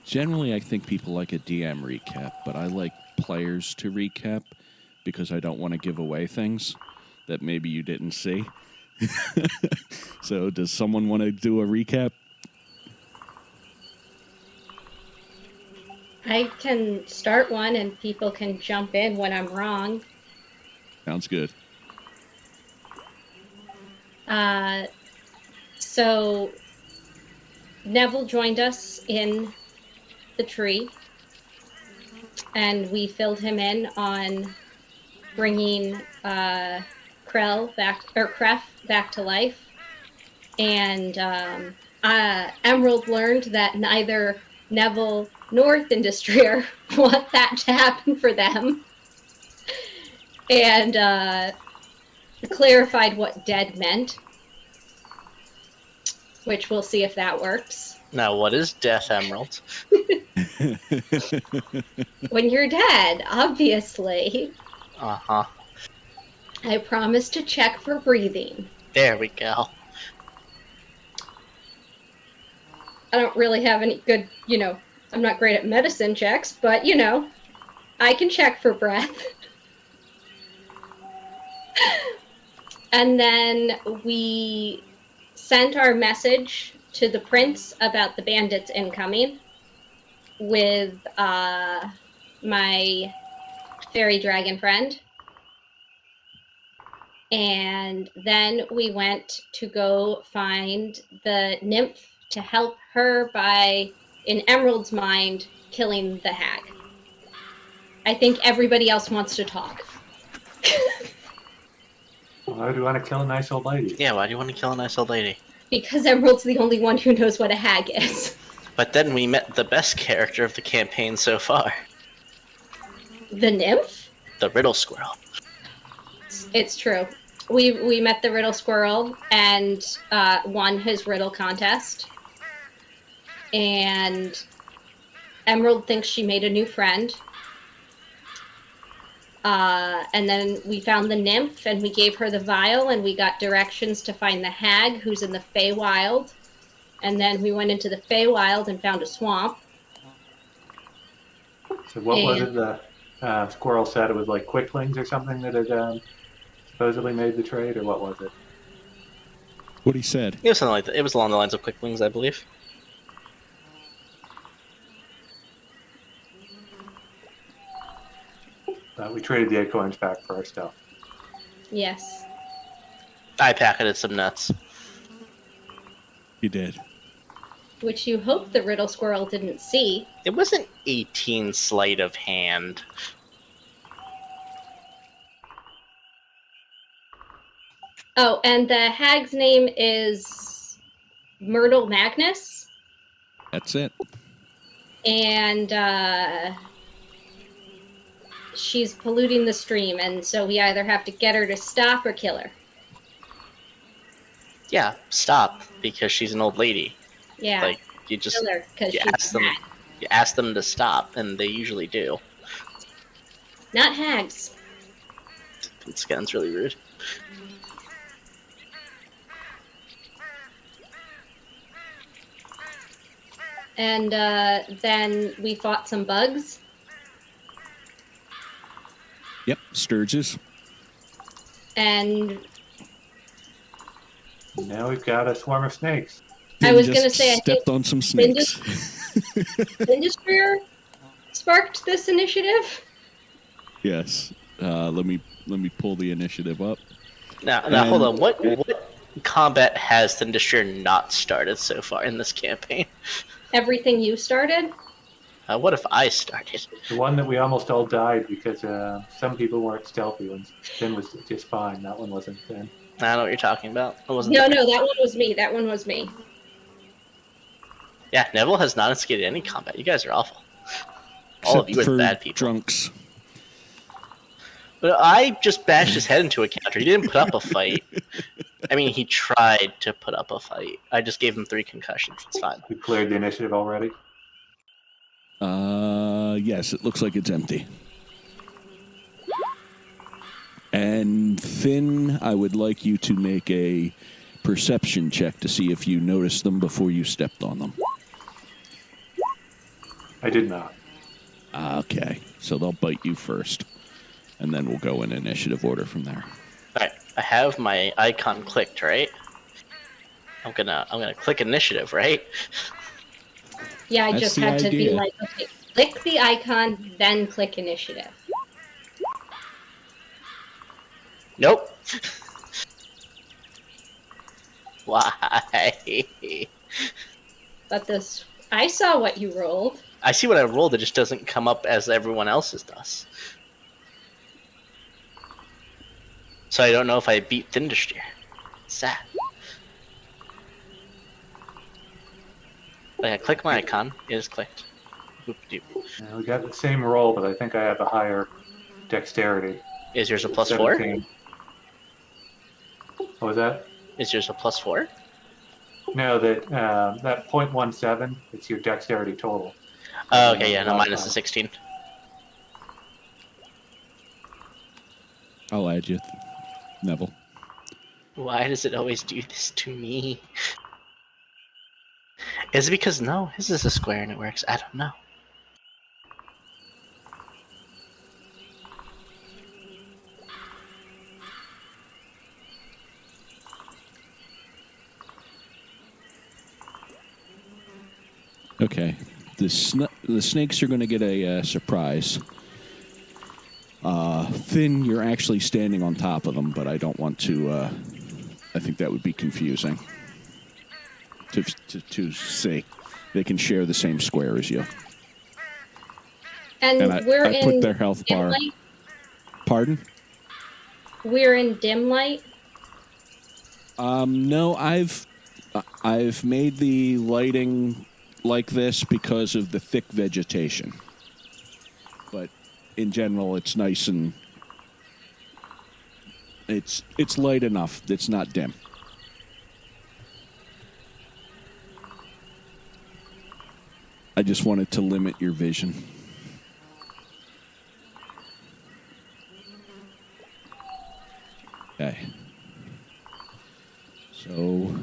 Generally, I think people like a DM recap, but I like players to recap because I don't want to give away things that maybe you didn't see. So does someone want to do a recap? I can start one and people can jump in when I'm wrong. Sounds good. So Neville joined us in the tree, and we filled him in on bringing Krell back to life. And Emerald learned that neither Neville nor Thindestrier want that to happen for them, and clarified what dead meant, which we'll see if that works. Now, what is death, Emerald? When you're dead, obviously. Uh-huh. I promise to check for breathing. There we go. I don't really have any good, I'm not great at medicine checks, but, I can check for breath. And then we sent our message to the prince about the bandits incoming with my fairy dragon friend. And then we went to go find the nymph to help her by, in Emerald's mind, killing the hag. I think everybody else wants to talk. Why do you want to kill a nice old lady? Yeah, why do you want to kill a nice old lady? Because Emerald's the only one who knows what a hag is. But then we met the best character of the campaign so far. The nymph? The riddle squirrel. It's true. We met the riddle squirrel and won his riddle contest. And Emerald thinks she made a new friend. And then we found the nymph and we gave her the vial and we got directions to find the hag who's in the Feywild. And then we went into the Feywild and found a swamp. So what was it the squirrel said? It was like quicklings or something that had supposedly made the trade, or what was it? What he said. It was something like that. It was along the lines of quicklings, I believe. We traded the acorns back for our stuff. Yes. I pocketed some nuts. You did. Which you hope the riddle squirrel didn't see. It was an 18 sleight of hand. Oh, and the hag's name is Myrtle Magnus. That's it. And she's polluting the stream, and so we either have to get her to stop or kill her. Yeah, stop, because she's an old lady. Yeah, like you just kill her because you she's ask them, mad. you ask them to stop, and they usually do. Not hags. It sounds really rude. And then we fought some bugs. Yep, Sturges. And Now we've got a swarm of snakes. I was going to say, I stepped on some snakes. Thindestrier sparked this initiative. Yes. Let me pull the initiative up. Now hold on. What combat has Thindestrier not started so far in this campaign? Everything you started? What if I started? The one that we almost all died because some people weren't stealthy. When Finn was just fine. That one wasn't Finn. I don't know what you're talking about. It wasn't. No, that one was me. That one was me. Yeah, Neville has not instigated any combat. You guys are awful. All of you are bad people. Drunks. But I just bashed his head into a counter. He didn't put up a fight. I mean, he tried to put up a fight. I just gave him 3 concussions. It's fine. We cleared the initiative already. Yes, it looks like it's empty. And Finn, I would like you to make a perception check to see if you noticed them before you stepped on them. I did not. Okay, so they'll bite you first, and then we'll go in initiative order from there. Alright, I have my icon clicked, right? I'm gonna click initiative, right? Yeah, I That's just the had to be idea. like, okay, click the icon, then click initiative. Nope. Why? But this, I saw what you rolled. I see what I rolled, it just doesn't come up as everyone else's does. So I don't know if I beat Thundersteer. Sad. Like, I click my icon, it is clicked. Boop-de-doop. We got the same roll, but I think I have a higher dexterity. Is yours a plus 4? 17. What was that? Is yours a plus 4? No, that 0.17, it's your dexterity total. Oh, okay, yeah, no, mine is a 16. I'll add you, Neville. Why does it always do this to me? Is it because, no, his is a square and it works? I don't know. Okay, the snakes are going to get a surprise. Finn, you're actually standing on top of them, but I don't want to. I think that would be confusing to see. They can share the same square as you. And I we're in put their health dim bar. light. Pardon? We're in dim light. No, I've made the lighting like this because of the thick vegetation. But in general, it's nice and it's light enough. It's not dim. I just wanted to limit your vision. Okay. So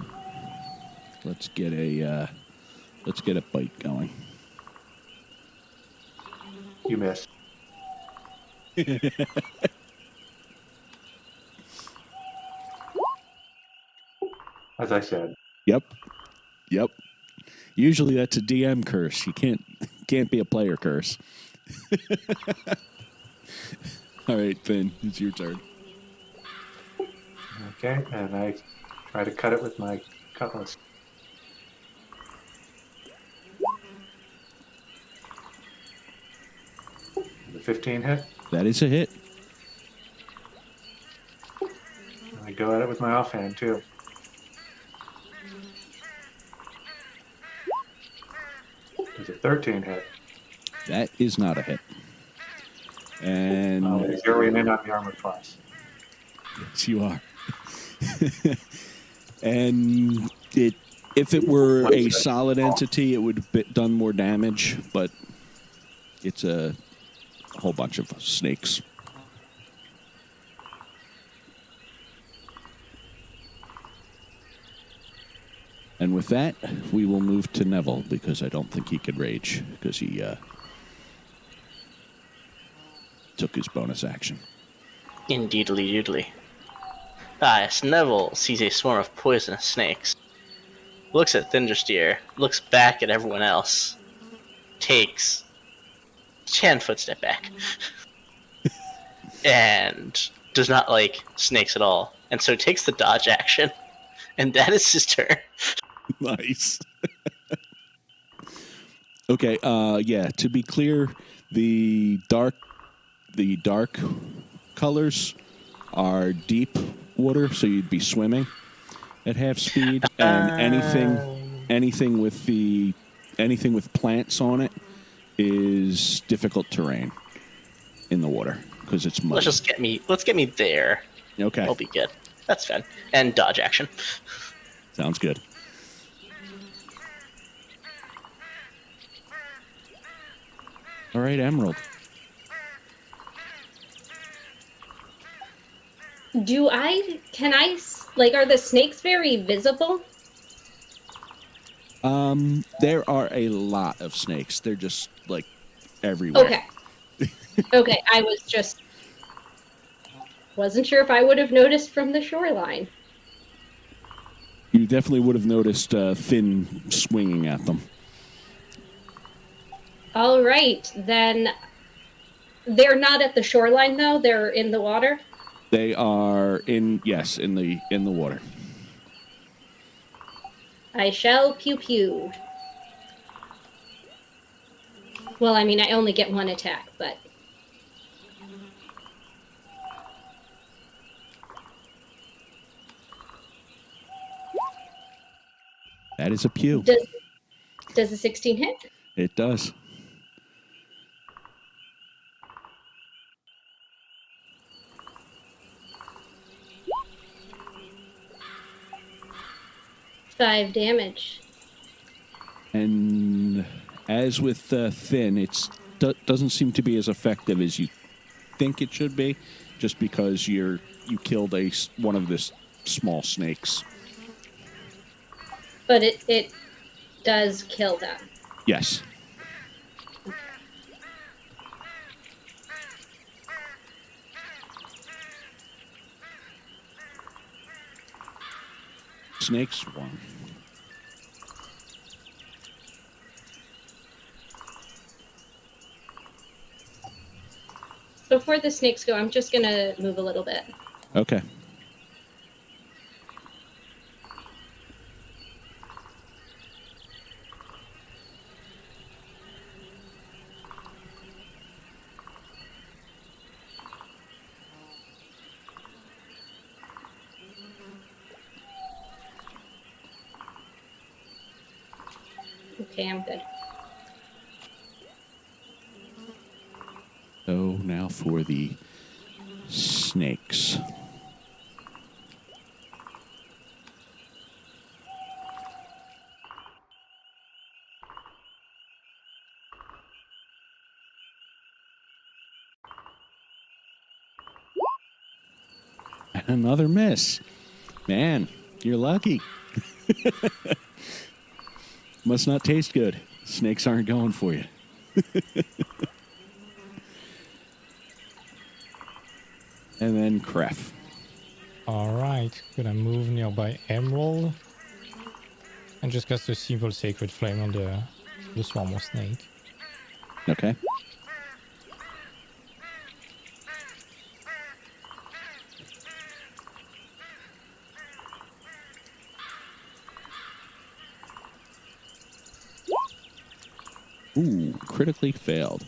let's get a bite going. You missed. As I said. Yep. Usually that's a DM curse. You can't be a player curse. All right, Finn, it's your turn. Okay, and I try to cut it with my cutlass. The 15 hit. That is a hit. And I go at it with my offhand too. There's a 13 hit. That is not a hit. And zeroing in on the armor class. yes, you are. And if it were a solid entity, it would have done more damage, but it's a whole bunch of snakes. And with that, we will move to Neville, because I don't think he could rage, because he took his bonus action. Indeedly doodly. As Neville sees a swarm of poisonous snakes, looks at Thundersteer, looks back at everyone else, takes 10-foot step back, and does not like snakes at all, and so takes the dodge action, and that is his turn. Nice. Okay, yeah, to be clear, the dark colors are deep water, so you'd be swimming at half speed, and anything with plants on it is difficult terrain in the water because it's muddy. Let's get me there. Okay. I'll be good. That's fine. And dodge action. Sounds good. All right, Emerald. Can I, like, are the snakes very visible? There are a lot of snakes. They're just like everywhere. Okay. Okay, I wasn't sure if I would have noticed from the shoreline. You definitely would have noticed Finn swinging at them. All right, then they're not at the shoreline though. They're in the water. They are in the water. I shall pew pew. Well, I mean, I only get one attack, but That is a pew. does a 16 hit? It does. Five damage. And as with Finn, it doesn't seem to be as effective as you think it should be, just because you killed one of the small snakes. But it does kill them. Yes. Snake swarm. Before the snakes go, I'm just gonna move a little bit. Okay. Okay, I'm good. So now for the snakes. Another miss. Man, you're lucky. Must not taste good. Snakes aren't going for you. And then Kref. Alright, gonna move nearby Emerald. And just cast a simple Sacred Flame on the swarm of snake. Okay. Ooh, critically failed.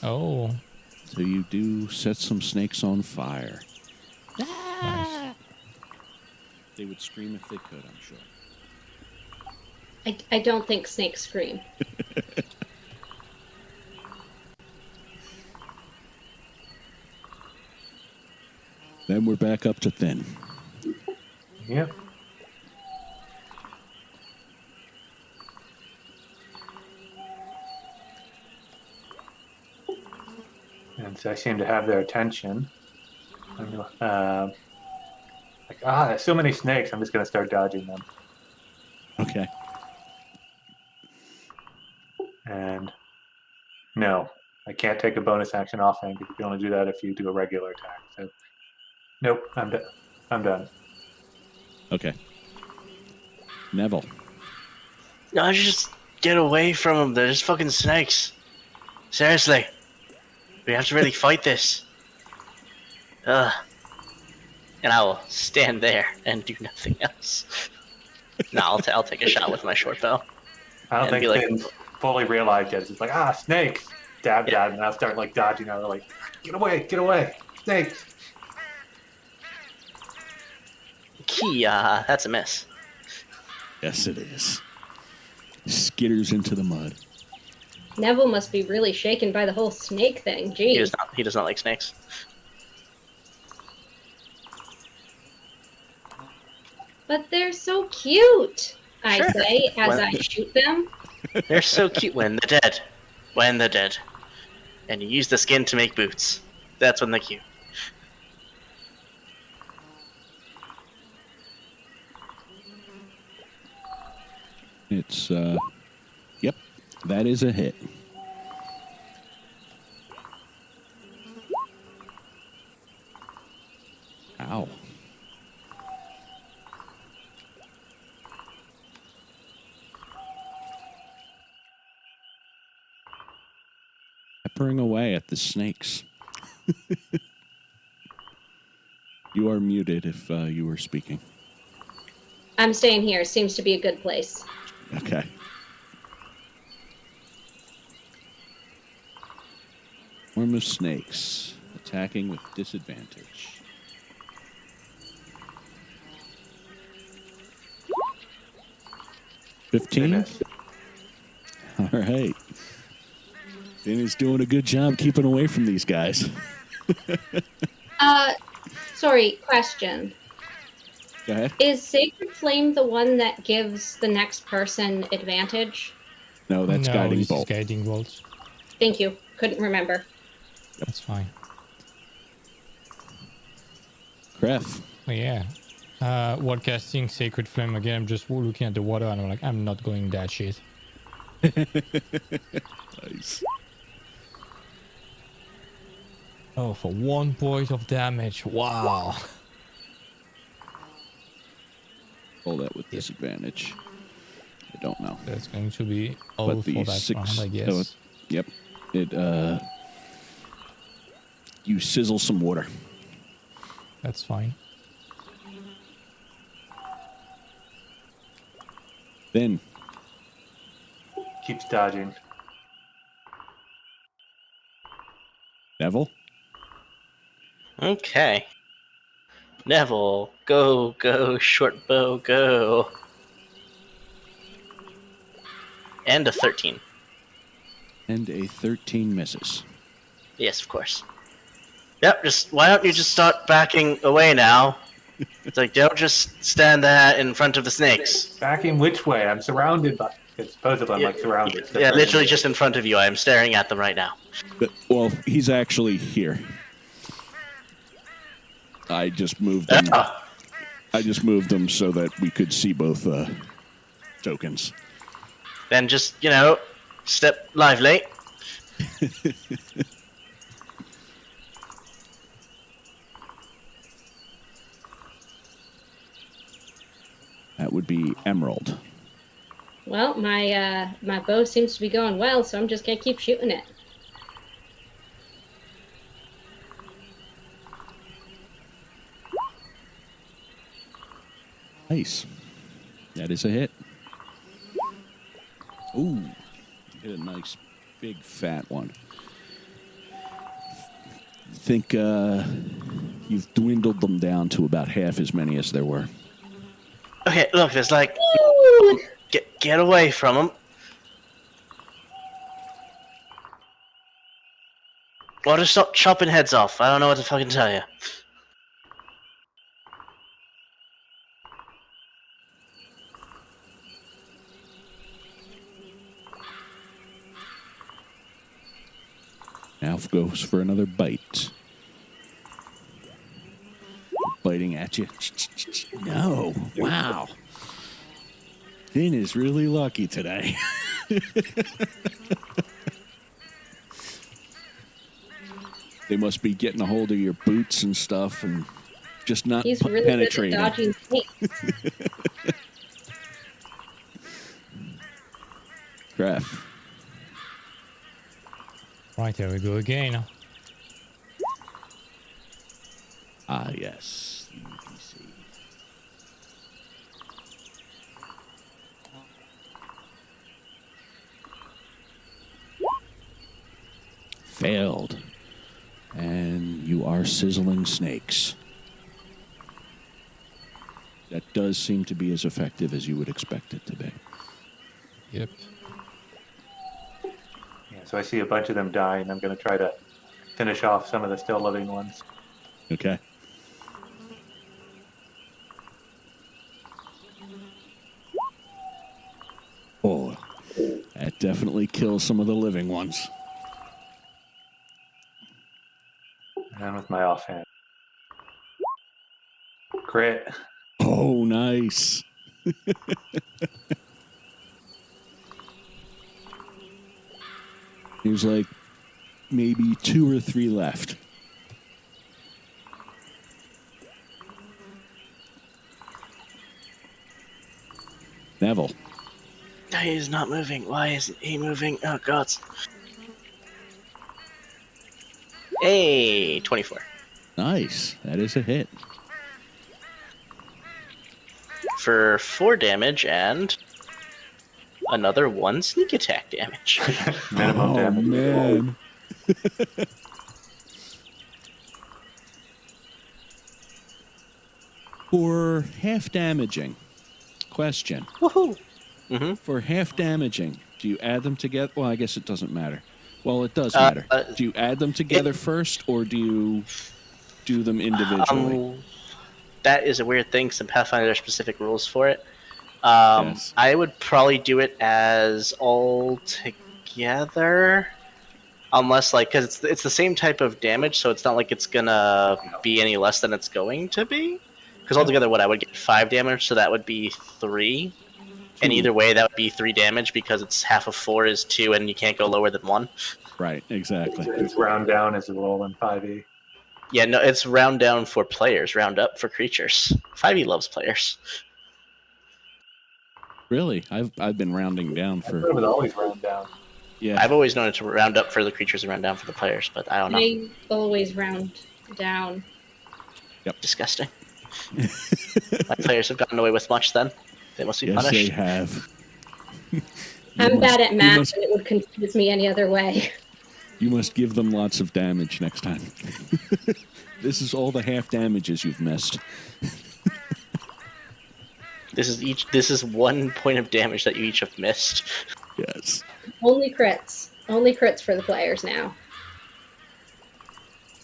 Oh. So you do set some snakes on fire. Nice. They would scream if they could, I'm sure. I don't think snakes scream. Then we're back up to Thin. Yep. And so I seem to have their attention. There's so many snakes. I'm just going to start dodging them. Okay. And no, I can't take a bonus action offhand because you can only do that if you do a regular attack. So, nope, I'm done. Okay. Neville. No, just get away from them. They're just fucking snakes. Seriously. We have to really fight this. Ugh. And I will stand there and do nothing else. No, I'll take a shot with my short bow. I don't And think be Finn's fully realized yet. It's just like, snakes! Dab, Yeah. and I'll start like dodging out. Like, get away, snakes! Key, that's a miss. Yes, it is. Skitters into the mud. Neville must be really shaken by the whole snake thing. He Geez. does not like snakes. But they're so cute, I Sure. say, as Well- I shoot them. They're so cute when they're dead. When they're dead. And you use the skin to make boots. That's when they're cute. It's, yep, that is a hit. Ow. Peppering away at the snakes. You are muted if you were speaking. I'm staying here. Seems to be a good place. Okay. Swarm of snakes attacking with disadvantage. They 15? miss. All right. Danny's doing a good job keeping away from these guys. Sorry, question. Go ahead. Is Sacred Flame the one that gives the next person advantage? No, that's no, guiding this bolt. is guiding bolt. Thank you. Couldn't remember. That's fine. Kref. Oh, yeah. While casting Sacred Flame again, I'm just looking at the water and I'm like, I'm not going that shit. Nice. Oh, for 1 point of damage. Wow. Roll that with disadvantage. I don't know. That's going to be all But the for that 6. round, I guess. Yep. It, you sizzle some water. That's fine. Then, Keeps dodging. Neville. Okay. Neville, go, short bow, go. And a 13. And a 13 misses. Yes, of course. Yep, why don't you just start backing away now? It's like, don't just stand there in front of the snakes. Backing which way? I'm surrounded by. Because supposedly I'm like surrounded. Yeah, literally just in front of you. I am staring at them right now. Well, he's actually here. I just moved them. Oh, I just moved them so that we could see both tokens. then just, step lively. That would be Emerald. Well, my bow seems to be going well, so I'm just gonna keep shooting it. Nice. That is a hit. Ooh. Hit a nice big fat one. Think you've dwindled them down to about half as many as there were. Okay, look, there's like, Ooh! get away from them. Or just stop chopping heads off. I don't know what to fucking tell you. Now goes for another bite. Biting at you. No. Wow. Finn is really lucky today. They must be getting a hold of your boots and stuff and just not He's really penetrating. good at dodging snakes. Graf. Right, there we go again. Ah, yes. The UPC. Failed. And you are sizzling snakes. That does seem to be as effective as you would expect it to be. Yep. Yeah, so I see a bunch of them dying. I'm going to try to finish off some of the still living ones. Okay. Oh, that definitely kills some of the living ones. And with my offhand. Crit. Oh, nice. There's like maybe 2 or 3 left. Neville. He's not moving. Why isn't he moving? Oh, God. Hey, 24. Nice. That is a hit. For 4 damage and another 1 sneak attack damage. Minimum damage. Man. For half damaging, question. Woohoo! Mm-hmm. For half damaging, do you add them together? Well, I guess it doesn't matter. Well, it does matter. Do you add them together first, or do you do them individually? That is a weird thing. Some Pathfinder specific rules for it. Yes. I would probably do it as all together, unless because it's the same type of damage, so it's not like it's gonna be any less than it's going to be. Because altogether, I would get 5 damage, so that would be 3. And either way, that would be 3 damage because it's half of 4 is 2, and you can't go lower than 1. Right. Exactly. It's round down as a roll in 5e. Yeah, no, it's round down for players, round up for creatures. 5e loves players. Really, I've been rounding down I thought it for. was always round down. Yeah. I've always known it to round up for the creatures and round down for the players, but I don't know. They always round down. Disgusting. My players have gotten away with much then. They must be Yes, punished. they have. I'm bad at math, must- and it would confuse me any other way. You must give them lots of damage next time. This is all the half damages you've missed. This is 1 point of damage that you each have missed. Yes. Only crits. Only crits for the players now.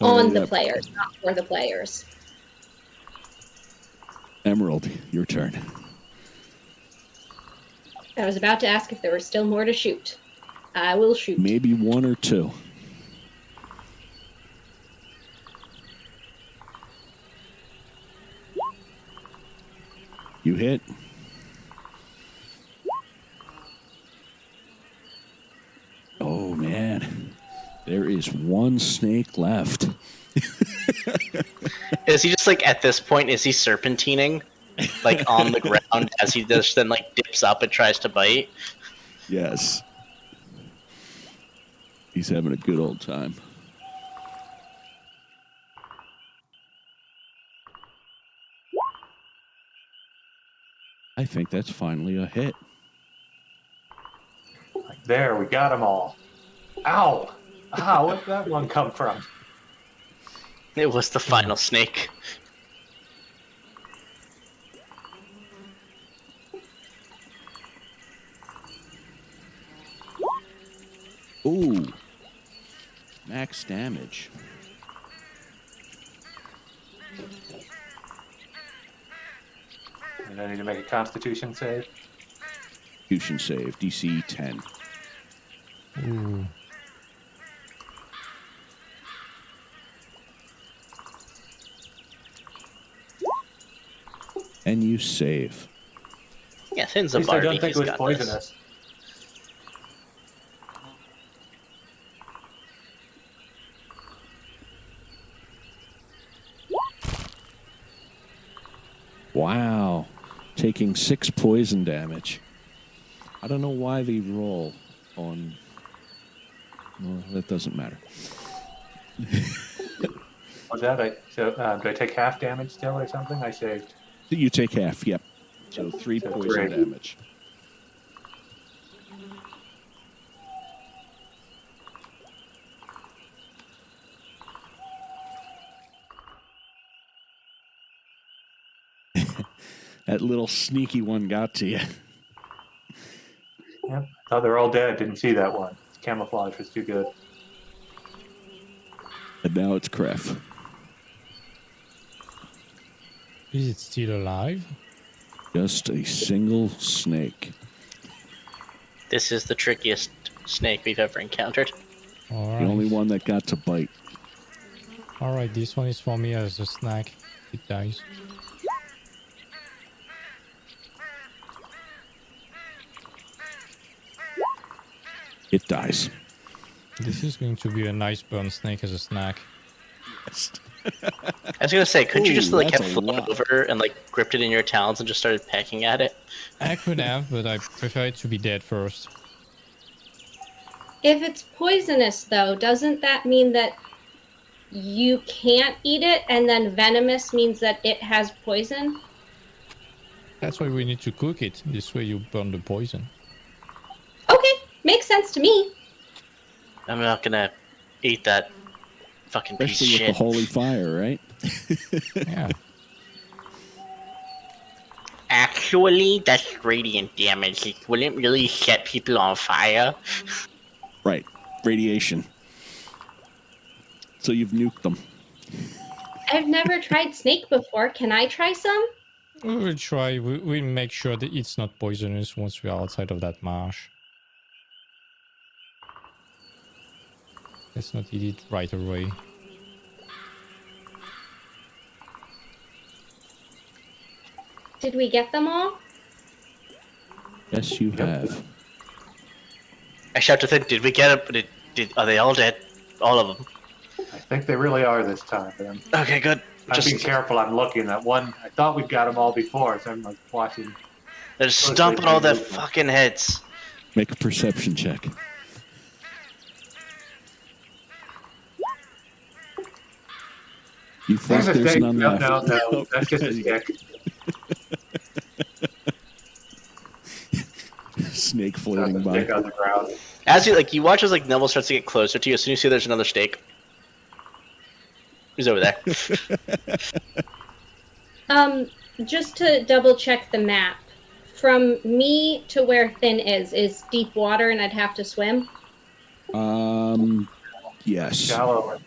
Oh, On the yeah. players, not for the players. Emerald, your turn. I was about to ask if there were still more to shoot. I will shoot. Maybe 1 or 2. You hit. Oh, man. There is 1 snake left. Is he just at this point, is he serpentining? On the ground as he just then dips up and tries to bite? Yes. He's having a good old time. I think that's finally a hit. There, we got them all. Ow! Ah, where'd that one come from? It was the final snake. Ooh. Max damage. And I need to make a Constitution save. Constitution save. DC 10. Ooh. And you save. Yeah, Finn's At a least I Barbie. don't think He's it was got poisonous. Wow. Taking 6 poison damage. I don't know why they roll on... Well, that doesn't matter. Was that? Do I take half damage still or something? I saved. You take half, yep. So 3 So poison 3. damage. That little sneaky one got to you. Yep. Thought they were all dead. Didn't see that one. Camouflage was too good. And now it's Kref. Is it still alive? Just a single snake. This is the trickiest snake we've ever encountered. All right. The only one that got to bite. All right, this one is for me as a snack. It dies. It dies. This is going to be a nice burn snake as a snack. I was gonna say, couldn't you just Ooh, like that's have a flown lot. over and like gripped it in your talons and just started pecking at it? I could have, but I prefer it to be dead first. If it's poisonous, though, doesn't that mean that you can't eat it, and then venomous means that it has poison? That's why we need to cook it. This way you burn the poison. Okay, makes sense to me. I'm not gonna eat that fucking piece of Especially with the shit. holy fire, right? Yeah. Actually, that's radiant damage. It wouldn't really set people on fire. Right. Radiation. So you've nuked them. I've never tried snake before. Can I try some? We will try. We'll make sure that it's not poisonous once we are outside of that marsh. Let's not eat it right away. Did we get them all? Yes, you have. I shout to Thin, did we get it? Are they all dead? All of them. I think they really are this time. But Okay, good. I'm being careful. I'm looking at one. I thought we'd got them all before, so I'm like watching. They're stomping all their fucking heads. Make a perception check. You think There's a there's snake. none No, left? no. That's just a stick. Snake That's floating a by. stick on the ground. As you watch as like Neville starts to get closer to you, as soon as you see there's another stake. He's over there. Just to double check the map. From me to where Thin is deep water and I'd have to swim? Yes. Shallow. I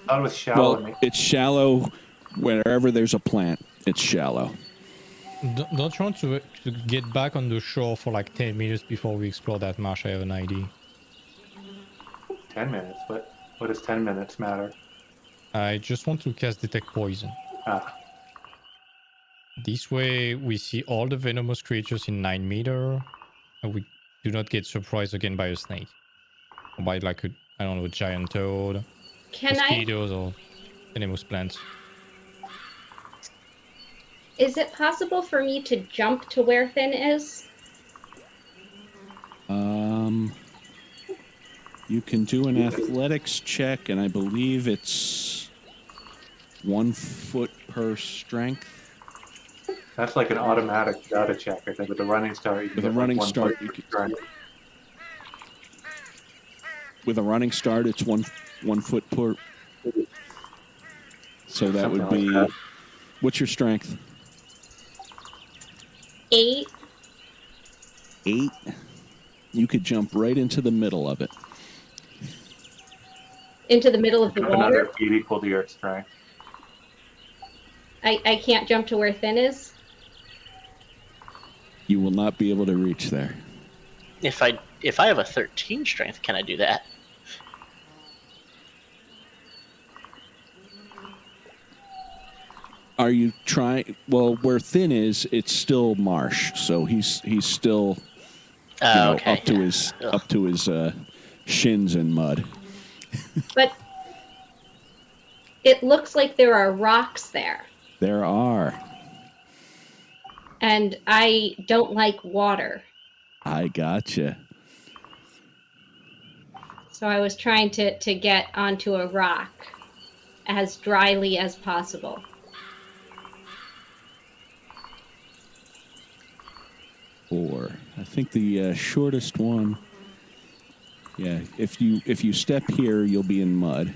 thought it was shallow. Well, it's shallow wherever there's a plant. It's shallow. Don't you want to get back on the shore for like 10 minutes before we explore that marsh? I have an idea. 10 minutes. What does 10 minutes matter? I just want to cast Detect Poison. Ah, This way we see all the venomous creatures in 9 meter, and we do not get surprised again by a snake. Or by like I don't know, a giant toad, Can mosquitoes, or venomous plants. Is it possible for me to jump to where Thin is? You can do an athletics check, and I believe it's 1 foot per strength. that's like an automatic data check. I think with the running start, you can With a get running like 1 start, foot you per can- strength. With a running start, it's one foot per. So that would Something be. like that. What's your strength? 8. 8. You could jump right into the middle of it. Into the middle of the Got another water? feet equal to your strength. I can't jump to where Thin is? You will not be able to reach there. If I have a 13 strength, can I do that? Are you trying? Well, where Thin is, it's still marsh, so he's still Okay. up to his shins in mud. But it looks like there are rocks there. There are. And I don't like water. I gotcha. So I was trying to get onto a rock as dryly as possible. Or I think the shortest one. Yeah, if you step here, you'll be in mud.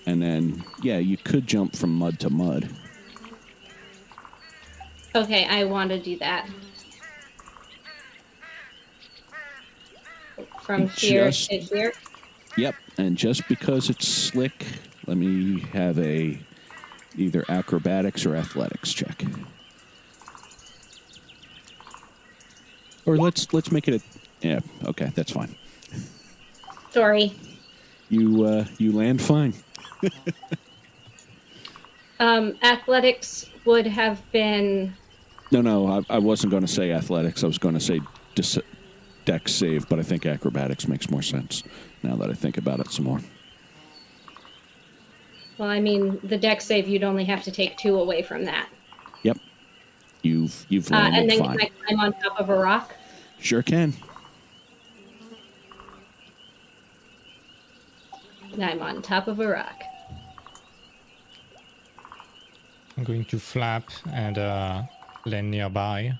And then you could jump from mud to mud. Okay, I want to do that. From here to here. Yep, and just because it's slick, let me have a either acrobatics or athletics check. Or let's make it okay, that's fine. Sorry. You land fine. Athletics would have been... No, I wasn't going to say athletics. I was going to say dex save, but I think acrobatics makes more sense now that I think about it some more. Well, I mean, the dex save, you'd only have to take 2 away from that. Yep. You've landed And then fine. can I climb on top of a rock? Sure can. I'm on top of a rock. I'm going to flap and land nearby.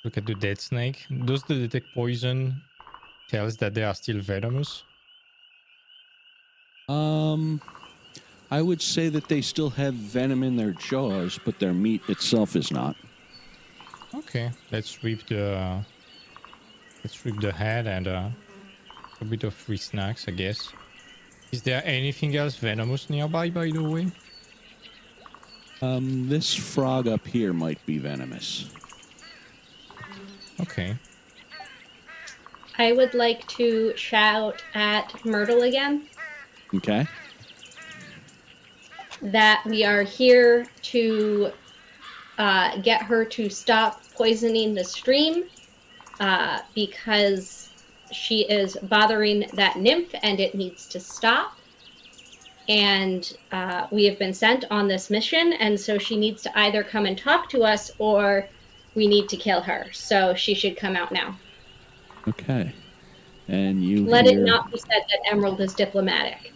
Look at the dead snake. Does the detect poison tell us that they are still venomous? I would say that they still have venom in their jaws, but their meat itself is not. Okay, let's rip the head and a bit of free snacks, I guess. Is there anything else venomous nearby, by the way? This frog up here might be venomous. Okay. I would like to shout at Myrtle again Okay. that we are here to get her to stop poisoning the stream because she is bothering that nymph and it needs to stop. And we have been sent on this mission, and so she needs to either come and talk to us or we need to kill her. So she should come out now. Okay. And you Let hear, it not be said that Emerald is diplomatic.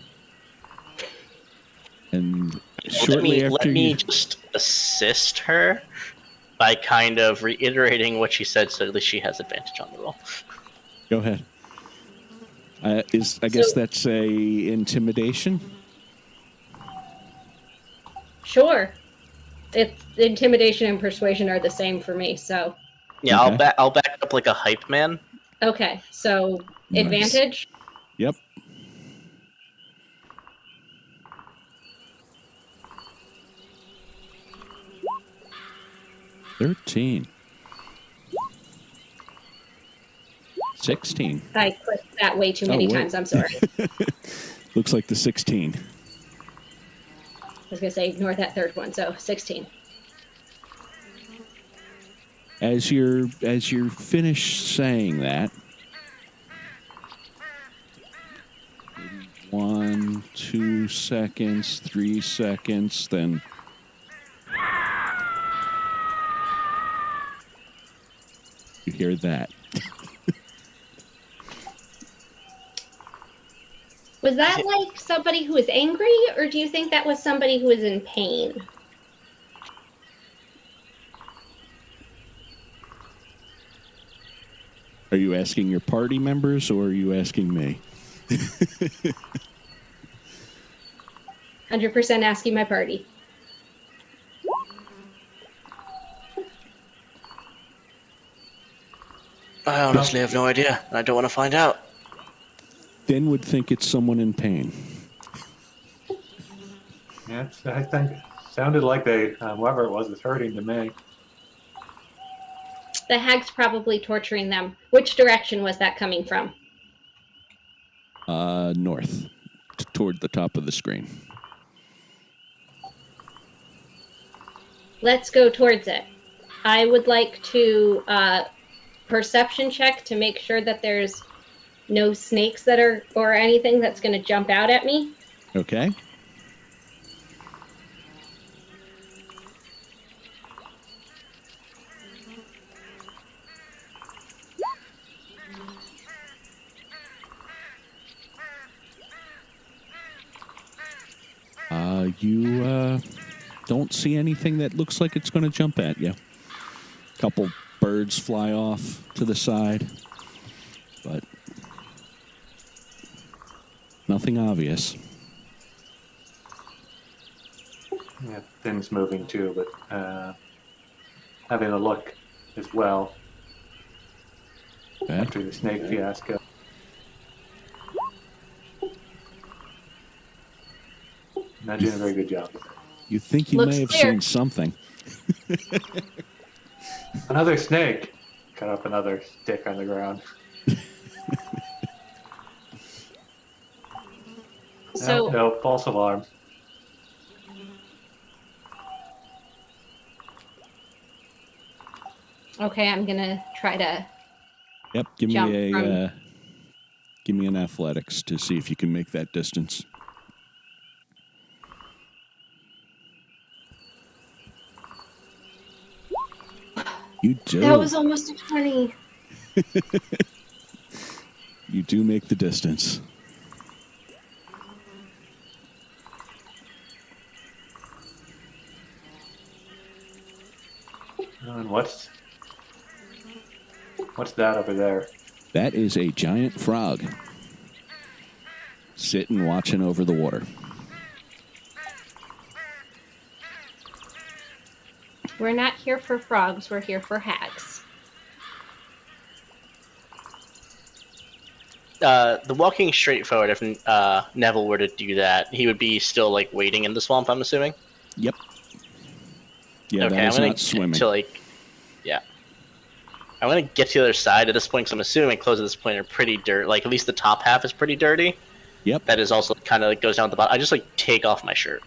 and shortly let after me you... just assist her by kind of reiterating what she said, so at least she has advantage on the roll. Go ahead. I guess that's a intimidation? Sure. It's intimidation and persuasion are the same for me, so Yeah, Okay. I'll back up like a hype man. okay. So Nice. advantage. Yep. $13. 16. I clicked that way too many wait. times. I'm sorry. Looks like the 16. I was gonna say ignore that third one. So 16. As you're finished saying that, 1, 2 seconds, 3 seconds, then you hear that. Was that like somebody who was angry, or do you think that was somebody who was in pain? Are you asking your party members or are you asking me? 100% asking my party. I honestly have no idea. I don't want to find out. Finn would think it's someone in pain. Yeah, I think it sounded like they, whoever it was hurting to me. The hag's probably torturing them. Which direction was that coming from? North, toward the top of the screen. Let's go towards it. I would like to perception check to make sure that there's no snakes that are or anything that's going to jump out at me. Okay. You don't see anything that looks like it's going to jump at you. A couple birds fly off to the side, but nothing obvious. Yeah, Finn's moving too, but having a look as well Okay. after the snake fiasco. Not doing a very good job. You think you Looks may have clear. seen something. Another snake! Cut up another stick on the ground. So No, false alarm. okay, I'm gonna try to Yep. Give jump me from. give me an athletics to see if you can make that distance. You do. That was almost a 20. You do make the distance. And what's that over there? That is a giant frog sitting watching over the water. We're not here for frogs. We're here for hags. The walking straight forward, if Neville were to do that, he would be still like waiting in the swamp, I'm assuming. Yep. Yeah, Okay, that is I'm gonna not swimming. yeah. I'm gonna get to the other side at this point, because I'm assuming clothes at this point are pretty dirty. Like, at least the top half is pretty dirty. Yep. That is also kind of like goes down at the bottom. I just like take off my shirt.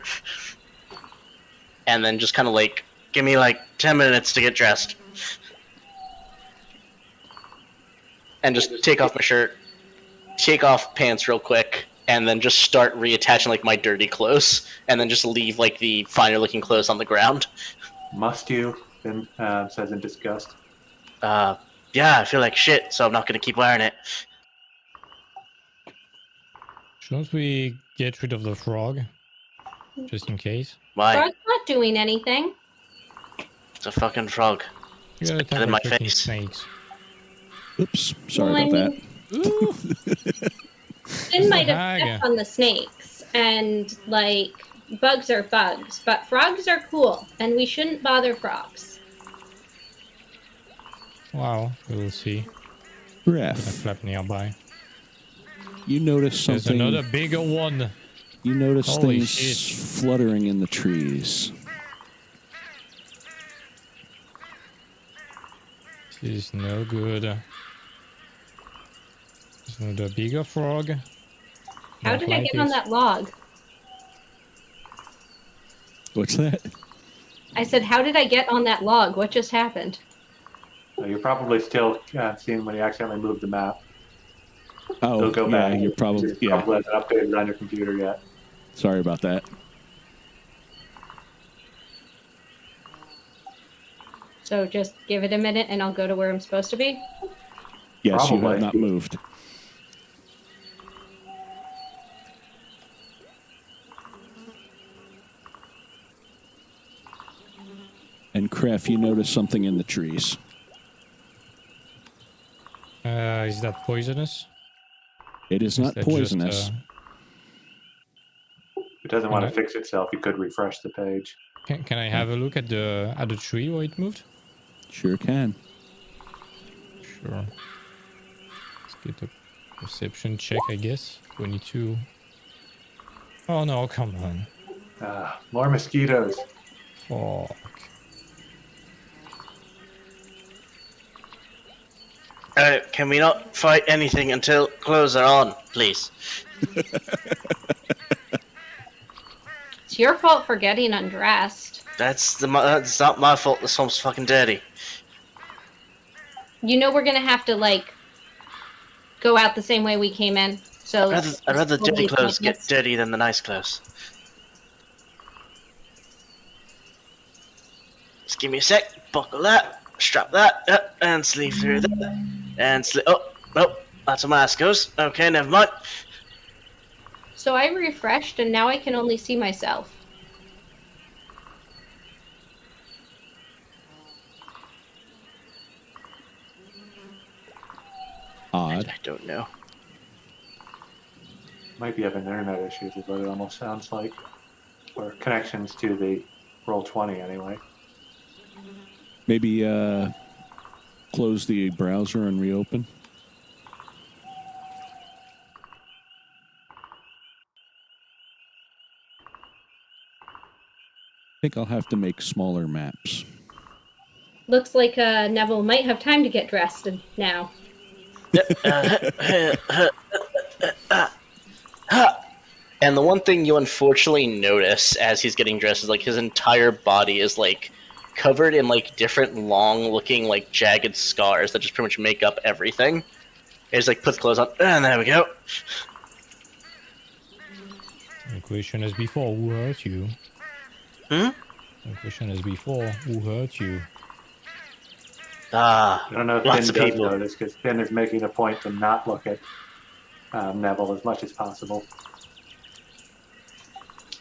And then just kind of like, give me like 10 minutes to get dressed. And just take off my shirt, take off pants real quick, and then just start reattaching like my dirty clothes, and then just leave like the finer looking clothes on the ground. Must you? Then says in disgust. Yeah, I feel like shit, so I'm not gonna keep wearing it. Shouldn't we get rid of the frog? Just in case. Why? Frog's not doing anything. It's a fucking frog. You gotta It's attack in by my freaking face. snakes. Oops. Sorry Well, I about mean- that. Ooh, Finn might a have hag. stepped on the snakes, and like bugs are bugs, but frogs are cool, and we shouldn't bother frogs. wow, we'll see. A Ref, flap nearby. you notice There's something. another bigger one. You notice Holy things shit. fluttering in the trees. This is no good. There's another bigger frog. How Don't did I like get on it. that log? What's that? I said, how did I get on that log? What just happened? You're probably still seeing when you accidentally moved the map. Oh, They'll go yeah, back. you're probably It probably hasn't updated on your computer yet. Sorry about that. So just give it a minute and I'll go to where I'm supposed to be. Yes, you Probably. have not moved. And Kref, you notice something in the trees. Is that poisonous? It is Is not that just, poisonous. If it doesn't want to Okay. fix itself, you could refresh the page. Can I have a look at the tree where it moved? Sure can. Sure. Let's get a perception check, I guess. 22. Oh no, come on. More mosquitoes. Fuck. Can we not fight anything until clothes are on, please? It's your fault for getting undressed. That's not my fault. The swamp's fucking dirty. You know we're gonna have to like go out the same way we came in. So I'd rather dirty totally clothes get pointless. dirty than the nice clothes. Just give me a sec. Buckle that. Strap that. And sleeve through that. And oh, that's where my ass goes. Okay, never mind. So I refreshed and now I can only see myself. Odd. I don't know. Might be having internet issues, is what it almost sounds like. Or connections to the Roll20 anyway. Maybe close the browser and reopen. I think I'll have to make smaller maps. Looks like Neville might have time to get dressed now. And the one thing you unfortunately notice as he's getting dressed is like his entire body is like covered in like different long-looking like jagged scars that just pretty much make up everything. He just like puts clothes on, and there we go. The question as before, who hurt you? Hmm? The question as before, who hurt you? Ah, I don't know if lots Finn of does people. notice because Finn is making a point to not look at Neville as much as possible.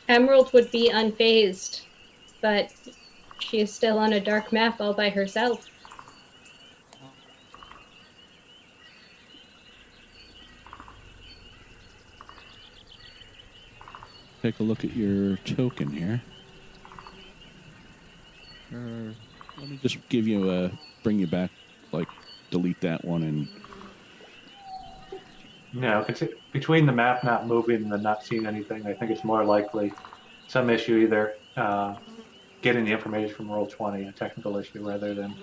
Emerald would be unfazed, but she is still on a dark map all by herself. Take a look at your token here. Let me just give you bring you back, like delete that one and No, between the map not moving and the not seeing anything, I think it's more likely some issue either getting the information from Roll20, a technical issue, rather than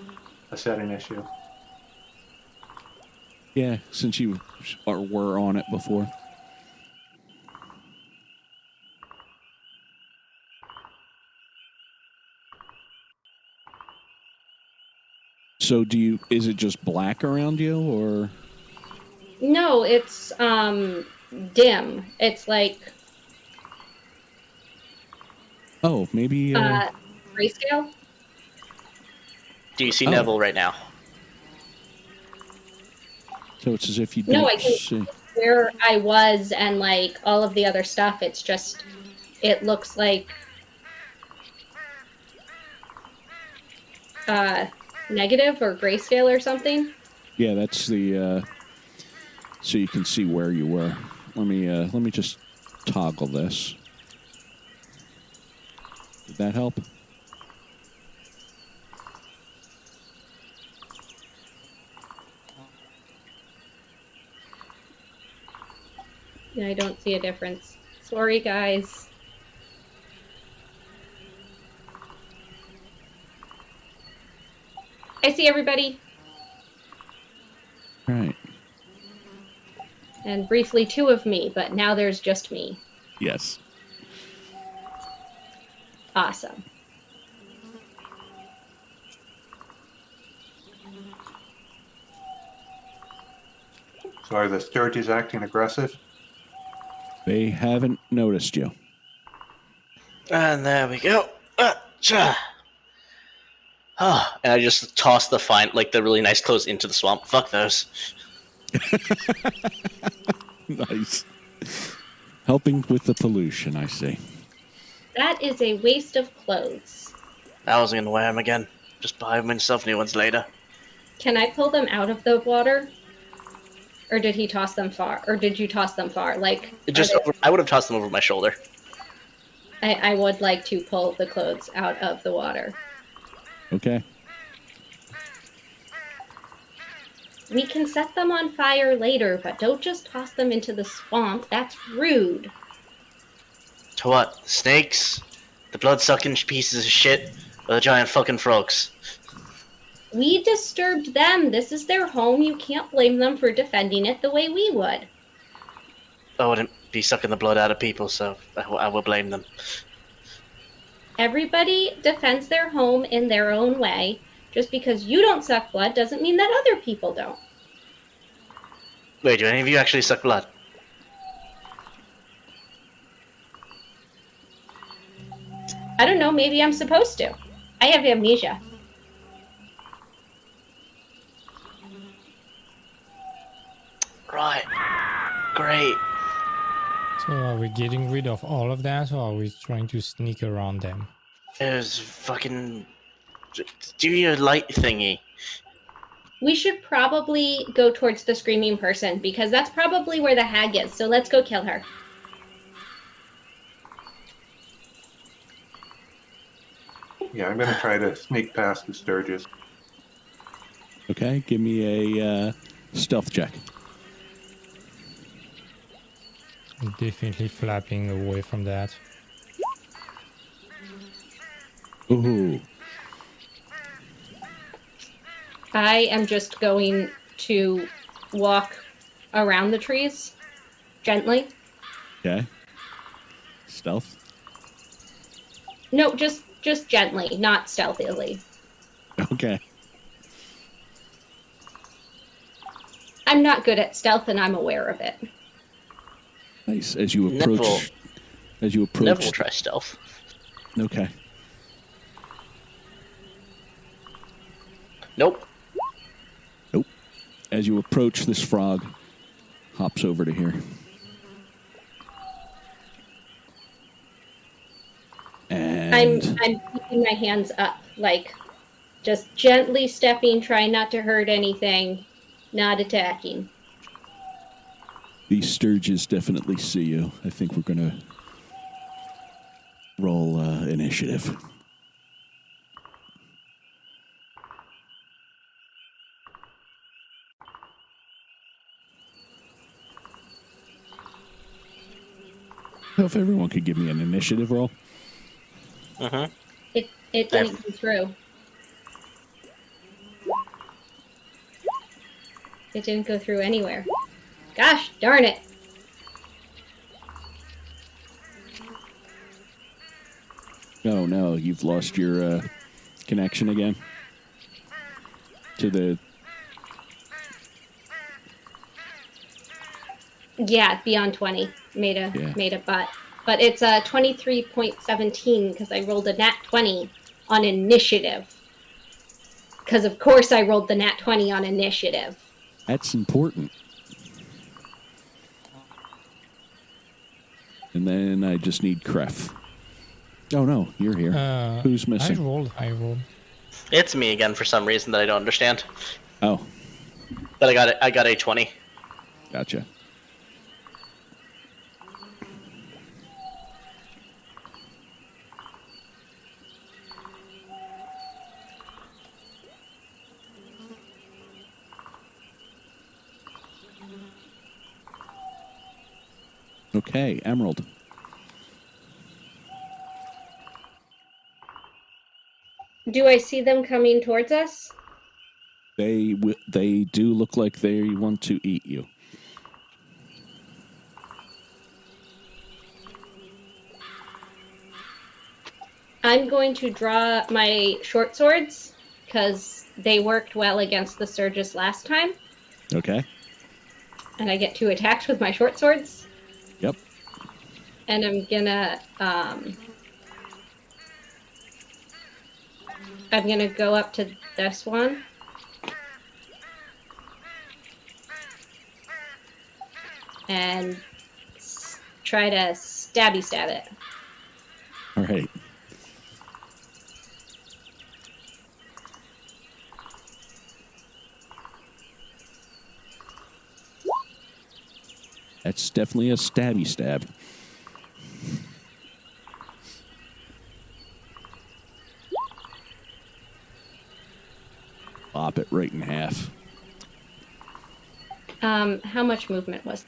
a setting issue. yeah, since you were on it before. So is it just black around you or? No, it's dim. It's like Oh, maybe grayscale. Do you see Oh. Neville right now? so it's as if you No, don't I can see. where I was and like all of the other stuff. It's just it looks like negative or grayscale or something. Yeah, that's the so you can see where you were. Let me just toggle this. Did that help? Yeah, I don't see a difference. Sorry, guys. I see everybody. Right. And briefly 2 of me, but now there's just me. Yes. Awesome. So are the Sturges acting aggressive? They haven't noticed you. And there we go. Oh, and I just toss the really nice clothes into the swamp. Fuck those. Nice. Helping with the pollution, I see. That is a waste of clothes. I wasn't gonna wear them again. Just buy myself new ones later. Can I pull them out of the water? Or did he toss them far? Or did you toss them far? Like, I would have tossed them over my shoulder. I would like to pull the clothes out of the water. Okay. We can set them on fire later, but don't just toss them into the swamp. That's rude. To what? Snakes? The blood-sucking pieces of shit? Or the giant fucking frogs? We disturbed them. This is their home. You can't blame them for defending it the way we would. I wouldn't be sucking the blood out of people, so I will blame them. Everybody defends their home in their own way. Just because you don't suck blood doesn't mean that other people don't. Wait, do any of you actually suck blood? I don't know, maybe I'm supposed to. I have amnesia. Right. Great. So are we getting rid of all of that, or are we trying to sneak around them? There's fucking... Do your light thingy. We should probably go towards the screaming person, because that's probably where the hag is, so let's go kill her. Yeah, I'm going to try to sneak past the Sturges. Okay, give me a stealth check. I'm definitely flapping away from that. Ooh. I am just going to walk around the trees gently. Okay. Stealth. No, just just gently, not stealthily. Okay. I'm not good at stealth, and I'm aware of it. Nice. As you approach. Never will try stealth. Okay. Nope. Nope. As you approach, this frog hops over to here. And I'm keeping my hands up, like just gently stepping, trying not to hurt anything, not attacking. these sturges definitely see you. I think we're going to roll initiative. So if everyone could give me an initiative roll. Mm-hmm. It didn't go through. It didn't go through anywhere. Gosh darn it. Oh, no, you've lost your connection again to the... Yeah, beyond 20 made a butt. But it's a 23.17 because I rolled a nat 20 on initiative. Because of course I rolled the nat 20 on initiative. That's important. And then I just need Kref. Oh, no, you're here. Who's missing? I rolled. It's me again for some reason that I don't understand. Oh, But I got a 20. gotcha. Okay, Emerald. Do I see them coming towards us? They do look like they want to eat you. I'm going to draw my short swords because they worked well against the Sturgis last time. Okay. And I get 2 attacks with my short swords. Yep. And I'm gonna go up to this one. And try to stab it. All right. That's definitely a stabby stab. Pop it right in half. How much movement was?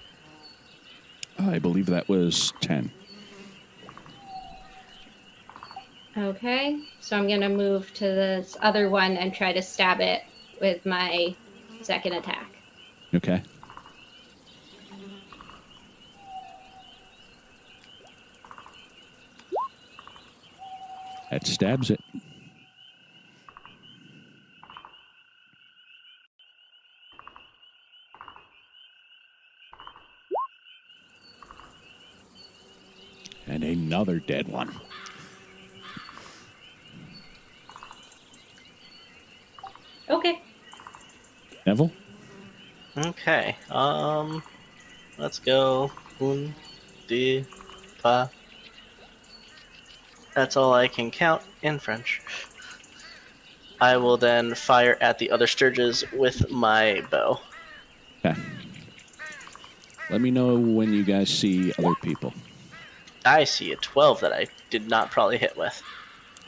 I believe that was 10. Okay, so I'm gonna move to this other one and try to stab it with my second attack. Okay. That stabs it. And another dead one. Okay. Neville? Okay. Let's go. Un, deux, pas. That's all I can count in French. I will then fire at the other Sturges with my bow. Okay. Let me know when you guys see other people. I see a 12 that I did not probably hit with.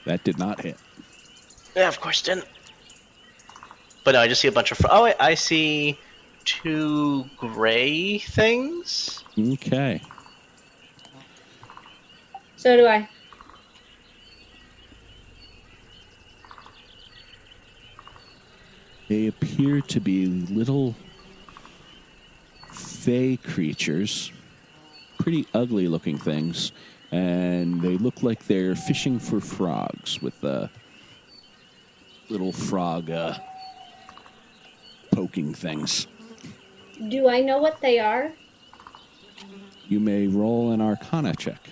That did not hit. Yeah, of course didn't. But no, I just see a bunch of... Oh, wait, I see 2 gray things. Okay. So do I. They appear to be little fey creatures. Pretty ugly looking things. and they look like they're fishing for frogs with little frog poking things. Do I know what they are? You may roll an Arcana check.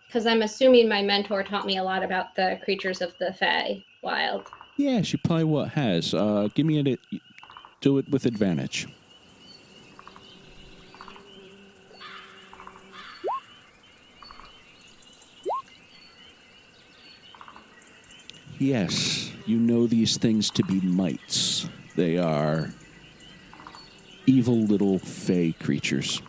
Because I'm assuming my mentor taught me a lot about the creatures of the Fae Wild. Yeah, she probably has. Give me a... Do it with advantage. Yes, you know these things to be mites. They are evil little fey creatures.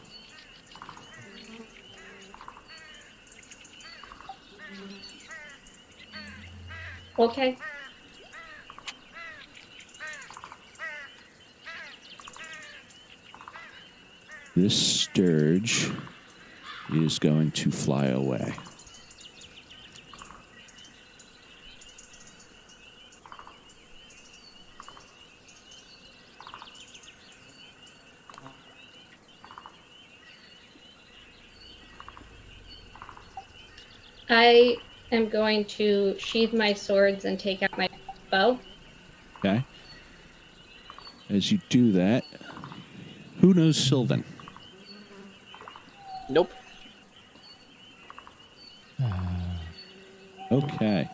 Okay. This sturge is going to fly away. I am going to sheathe my swords and take out my bow. Okay? As you do that, who knows Sylvan? Nope. Okay.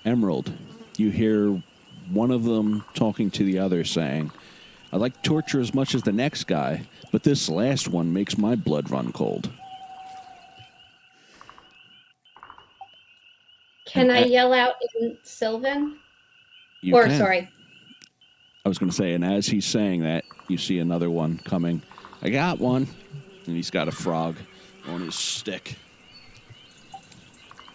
Emerald, you hear one of them talking to the other saying, I like torture as much as the next guy, but this last one makes my blood run cold. Can I yell out in Sylvan? You Or, can. sorry. I was going to say, and as he's saying that, you see another one coming. I got one. And he's got a frog on his stick.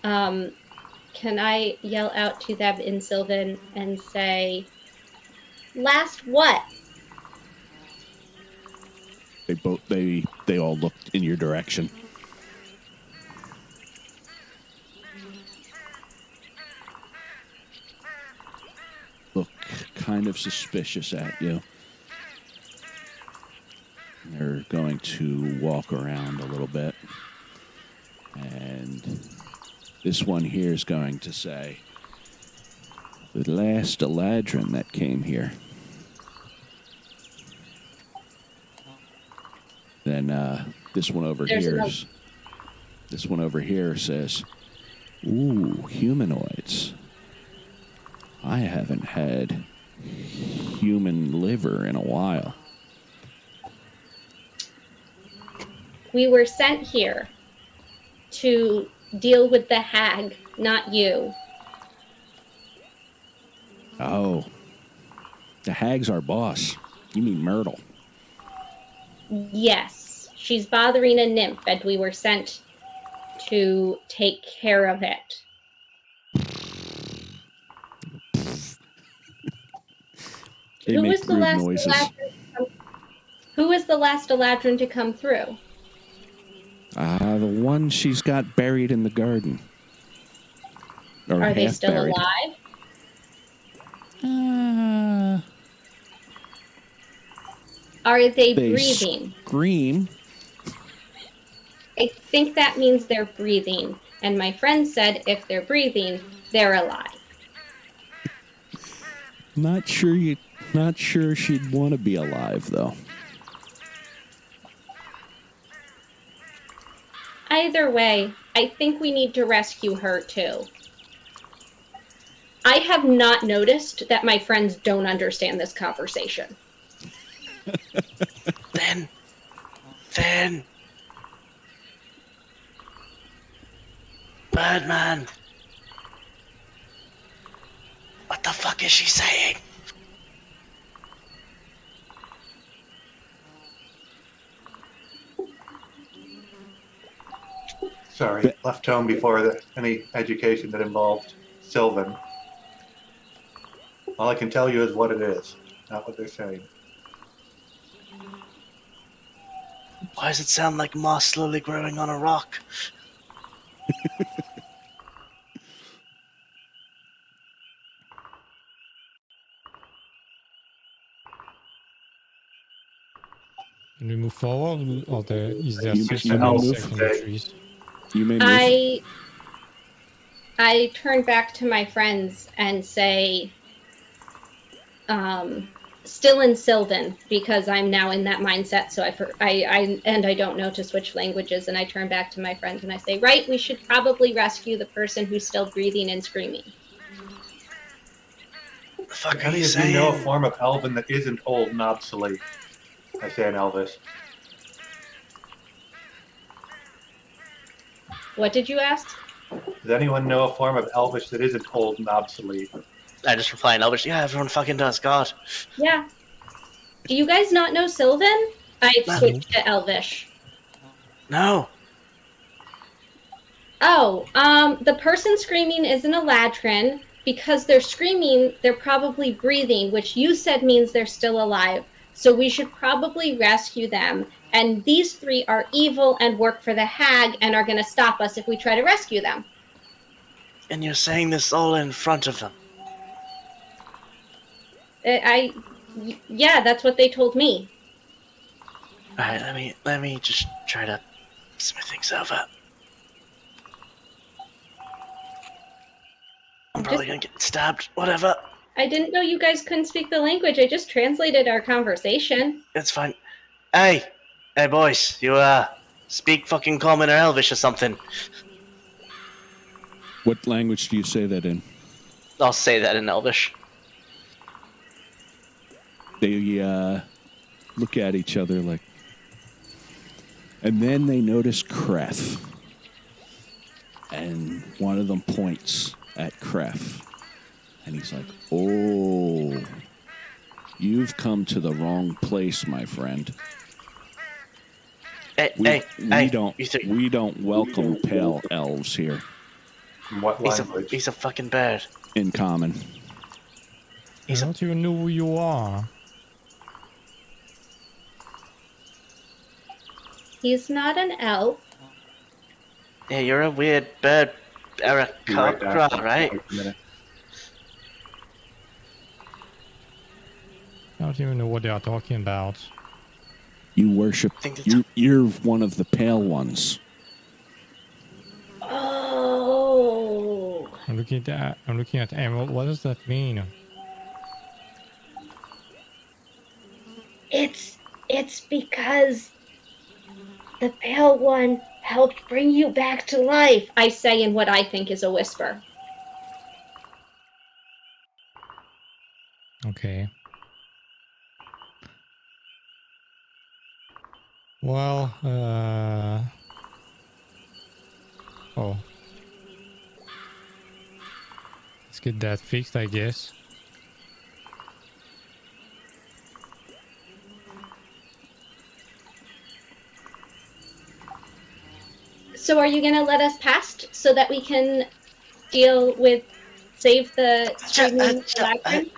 Can I yell out to them in Sylvan and say, last what? They all looked in your direction. Look kind of suspicious at you. They're going to walk around a little bit. And this one here is going to say, the last Eladrin that came here. Then this one over here says, ooh, humanoids. I haven't had human liver in a while. We were sent here to deal with the hag, not you. Oh, the hag's our boss. You mean Myrtle? Yes, she's bothering a nymph, and we were sent to take care of it. They make rude noises. Who was the last Eladrin to come through? The one she's got buried in the garden. Or Are they half still buried. alive? Are they breathing? Scream. I think that means they're breathing. And my friend said if they're breathing, they're alive. Not sure she'd want to be alive, though. Either way, I think we need to rescue her too. I have not noticed that my friends don't understand this conversation. Then. Birdman. What the fuck is she saying? Sorry, left home before any education that involved Sylvan. All I can tell you is what it is, not what they're saying. Why does it sound like moss slowly growing on a rock? Can we move forward, or is there You- still you some may insect move. in the trees? You may move. I turn back to my friends and say, still in Sylvan, because I'm now in that mindset. So I don't know to switch languages, and I turn back to my friends and I say, right, we should probably rescue the person who's still breathing and screaming. What the fuck Do are any you of saying? you know a form of Elven that isn't old and obsolete? I say in Elvis. What did you ask? Does anyone know a form of Elvish that isn't old and obsolete? I just reply in Elvish. Yeah, everyone fucking does. God. Yeah. Do you guys not know Sylvan? I've No. switched to Elvish. No. Oh, the person screaming isn't a Latrin. Because they're screaming, they're probably breathing, which you said means they're still alive. So we should probably rescue them. And these three are evil and work for the hag and are going to stop us if we try to rescue them. And you're saying this all in front of them. Yeah, that's what they told me. Alright, let me just try to smooth things over. I'm probably gonna get stabbed. Whatever. I didn't know you guys couldn't speak the language. I just translated our conversation. It's fine. Hey, boys, you speak fucking Common or Elvish or something? What language do you say that in? I'll say that in Elvish. They look at each other like, and then they notice Kreth, and one of them points at Kreth, and he's like, "Oh, you've come to the wrong place, my friend. We don't welcome pale elves here." In what language? He's a fucking bird. In common. I don't even know who you are. He's not an elf. Yeah, you're a weird bird, Eric Cockcraw, right? I don't even know what they are talking about. You worship. You're one of the pale ones. Oh. I'm looking at Emerald. What does that mean? It's because the pale one helped bring you back to life, I say in what I think is a whisper. Okay. Well, oh. Let's get that fixed, I guess. So are you going to let us past so that we can save the screaming Latrin?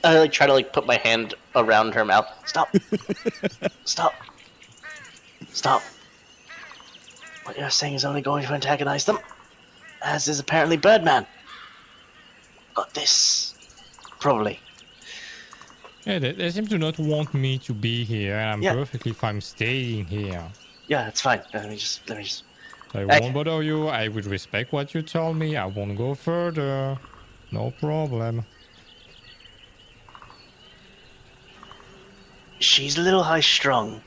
I like try to like put my hand around her mouth. Stop. Stop. Stop. What you're saying is only going to antagonize them, as is apparently Birdman. Got this. Probably. Yeah, they seem to not want me to be here, and I'm perfectly fine staying here. Yeah, it's fine. Let me just. I won't bother you. I would respect what you tell me. I won't go further. No problem. She's a little high-strung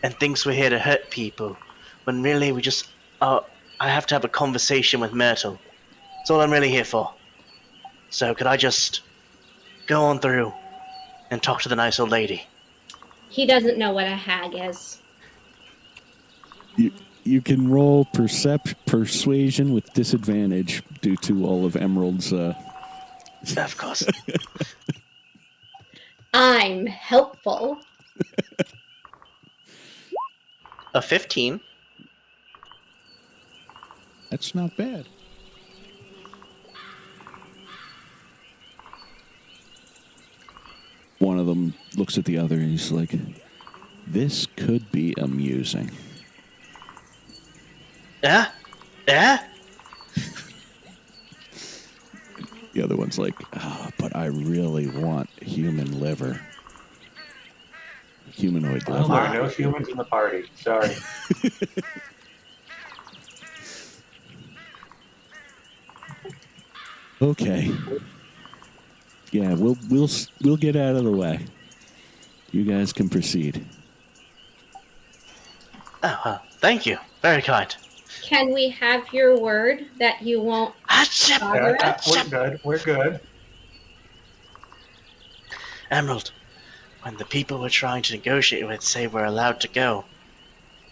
and thinks we're here to hurt people, when really we just... I have to have a conversation with Myrtle. That's all I'm really here for. So could I just go on through and talk to the nice old lady? He doesn't know what a hag is. You can roll persuasion with disadvantage due to all of Emerald's... Of course. I'm helpful. A 15. That's not bad. One of them looks at the other and he's like, "This could be amusing." Yeah? Yeah? The other one's like, "But I really want human liver." humanoid Well, level. there are no humans in the party. Sorry. Okay. Yeah, we'll get out of the way. You guys can proceed. Oh, well, thank you. Very kind. Can we have your word that you won't Achoo! bother Yeah, us? we're good. We're good. Emerald, when the people we're trying to negotiate with say we're allowed to go,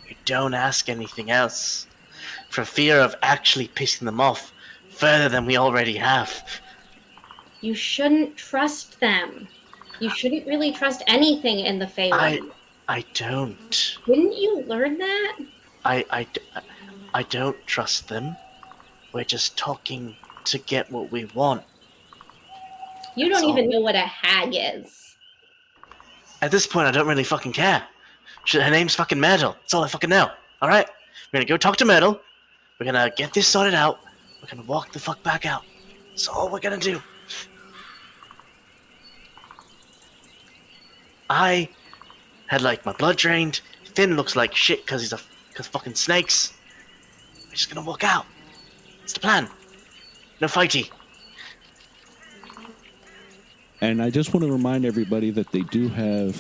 we don't ask anything else, for fear of actually pissing them off further than we already have. You shouldn't trust them. You shouldn't really trust anything in the Feywild. I don't. Didn't you learn that? I don't trust them. We're just talking to get what we want. You That's don't even all. know what a hag is. At this point, I don't really fucking care. Her name's fucking Myrtle. That's all I fucking know. Alright? We're gonna go talk to Myrtle. We're gonna get this sorted out. We're gonna walk the fuck back out. That's all we're gonna do. I had like my blood drained. Finn looks like shit because fucking snakes. We're just gonna walk out. It's the plan. No fighty. And I just want to remind everybody that they do have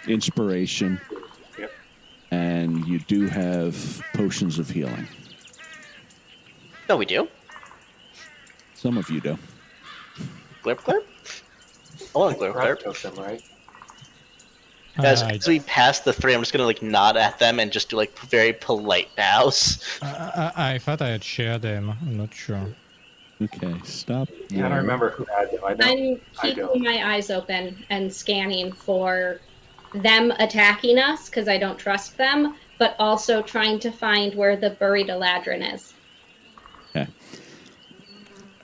inspiration, Yep. and you do have potions of healing. No, we do. Some of you do. Glurp glurp. I want glurp Rough glurp. took them, right? As we pass the three, I'm just gonna like nod at them and just do like very polite bows. I thought I had shared them. I'm not sure. Okay, stop. I don't remember who had them. I I'm don't. keeping my eyes open and scanning for them attacking us because I don't trust them, but also trying to find where the buried Eladrin is.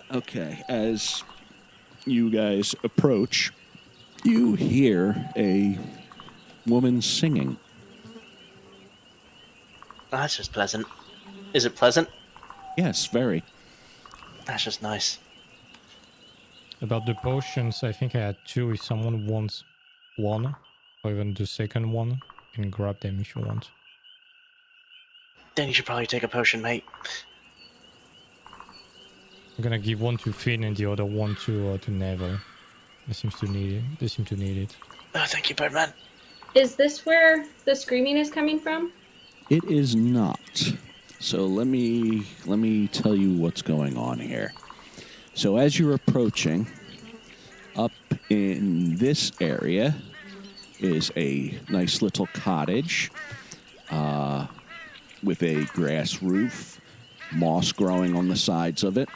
Okay, as you guys approach, you hear a woman singing. Oh, that's just pleasant. Is it pleasant? Yes, very. That's just nice. About the potions, I think I had two. If someone wants one, or even the second one, you can grab them if you want. Then you should probably take a potion, mate. I'm gonna give one to Finn and the other one to Neville. They seem to need it. Oh, thank you, Birdman. Is this where the screaming is coming from? It is not. So let me tell you what's going on here. So as you're approaching, up in this area is a nice little cottage with a grass roof, moss growing on the sides of it.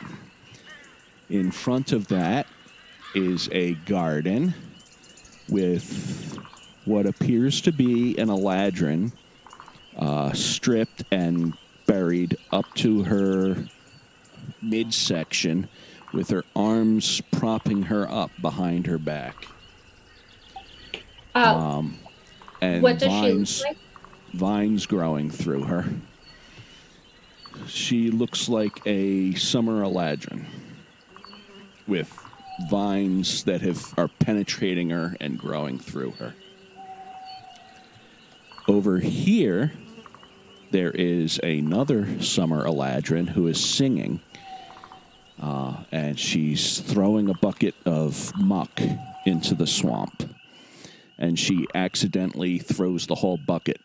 In front of that is a garden with what appears to be an Eladrin stripped and buried up to her midsection with her arms propping her up behind her back. And What does she look like? vines growing through her. She looks like a summer Eladrin with vines that are penetrating her and growing through her. Over here, there is another summer Eladrin who is singing, and she's throwing a bucket of muck into the swamp. And she accidentally throws the whole bucket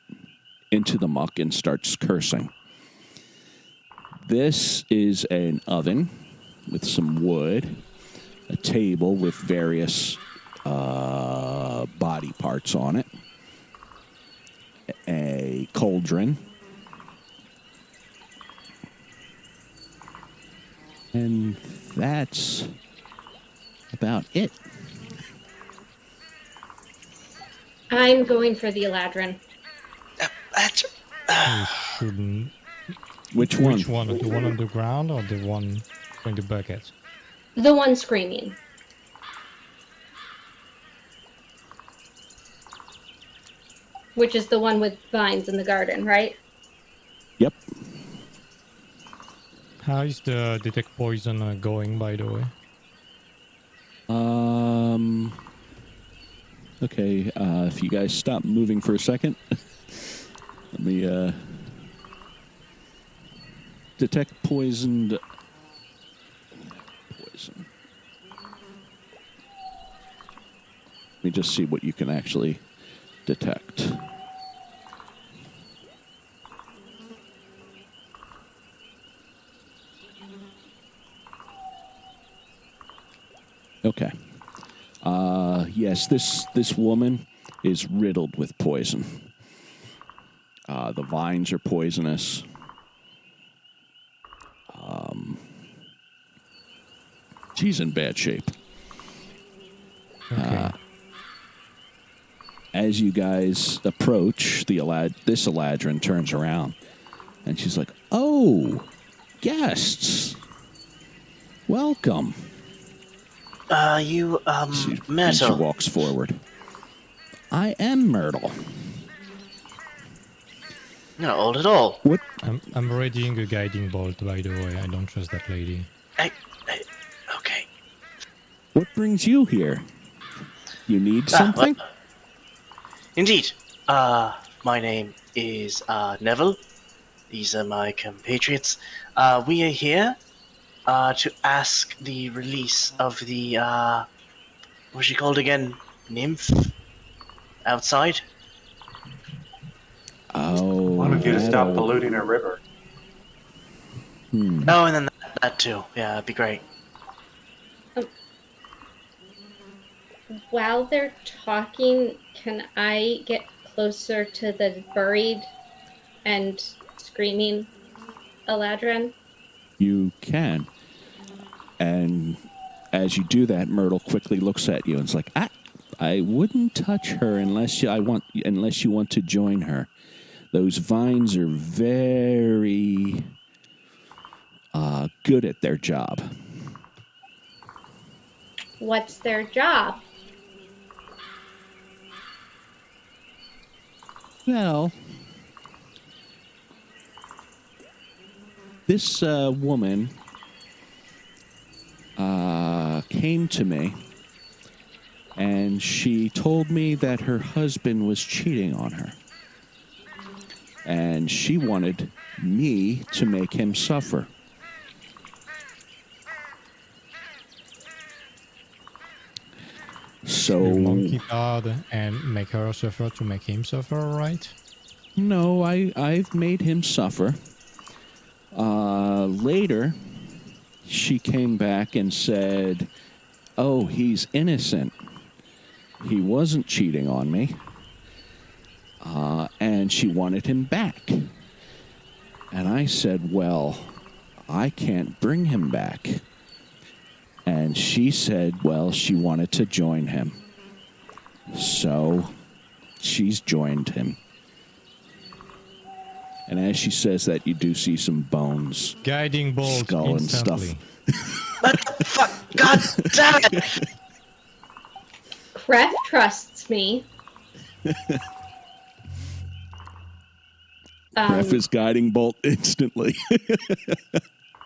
into the muck and starts cursing. This is an oven with some wood, a table with various body parts on it, a cauldron, and that's about it. I'm going for the Eladrin. You shouldn't. Which one? Which one? The one on the ground or the one in the bucket? The one screaming. Which is the one with vines in the garden, right? Yep. How is the detect poison going, by the way? Okay, if you guys stop moving for a second, let me detect poison. Let me just see what you can actually detect. Okay. Yes, this woman is riddled with poison. The vines are poisonous. She's in bad shape. Okay. As you guys approach, this Eladrin turns around, and she's like, "Oh, guests, welcome." You, She Myrtle. walks forward. I am Myrtle. You're not old at all. What? I'm readying a guiding bolt, by the way. I don't trust that lady. Okay. What brings you here? You need something? Well, indeed. My name is, Neville. These are my compatriots. We are here, to ask the release of the, what's she called again? Nymph? Outside? Oh, Wanted you to that stop old- polluting our river. Oh, and then that too. Yeah, that'd be great. While they're talking, can I get closer to the buried and screaming Eladrin? You can. And as you do that, Myrtle quickly looks at you and is like, I wouldn't touch her unless you want to join her. Those vines are very good at their job. What's their job? Well, this woman came to me, and she told me that her husband was cheating on her. And she wanted me to make him suffer. So, You monkey pod and make her suffer to make him suffer, right? no, I've made him suffer. Later, she came back and said, "Oh, he's innocent. He wasn't cheating on me." And she wanted him back. And I said, "Well, I can't bring him back." And she said, well, she wanted to join him. So she's joined him. And as she says that, you do see some bones, Guiding bolt skull instantly. and stuff. What the fuck? God damn it! Kreth trusts me. Ref is guiding bolt instantly.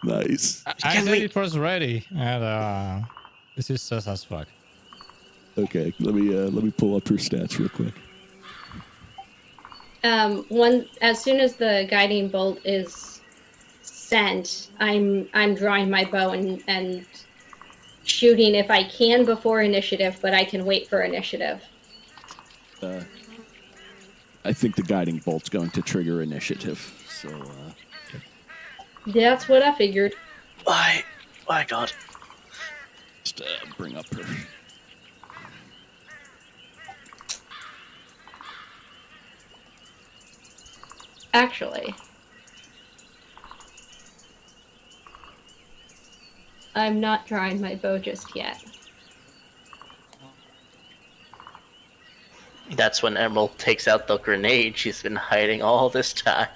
Nice. I Can said we- it was ready, and this is sus as fuck. Okay, let me pull up her stats real quick. As soon as the guiding bolt is sent, I'm drawing my bow and shooting if I can before initiative, but I can wait for initiative. I think the guiding bolt's going to trigger initiative. So That's what I figured. Why? My God. just bring up her. Actually, I'm not drawing my bow just yet. That's when Emerald takes out the grenade she's been hiding all this time.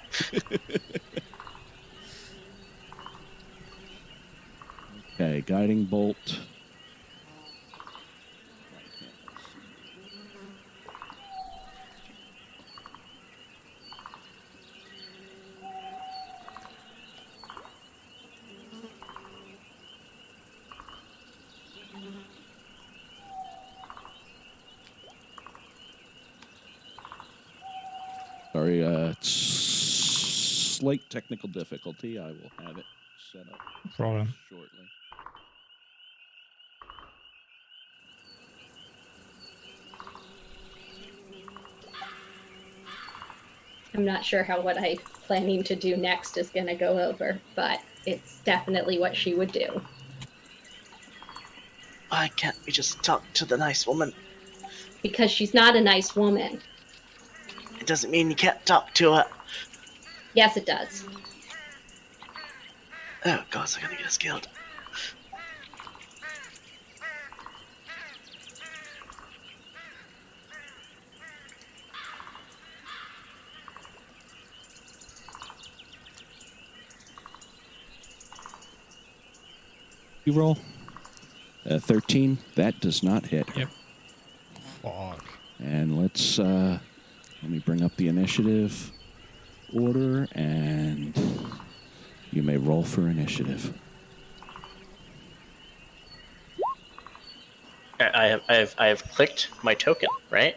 Okay, guiding bolt. Sorry, slight technical difficulty. I will have it set up Problem. shortly. I'm not sure how what I'm planning to do next is going to go over, but it's definitely what she would do. Why can't we just talk to the nice woman? Because she's not a nice woman. It doesn't mean you can't talk to her. Yes, it does. Oh, God, I'm gonna get us killed. You roll. 13. That does not hit her. Yep. Fuck. And let's let me bring up the initiative order, and you may roll for initiative. I have clicked my token, right?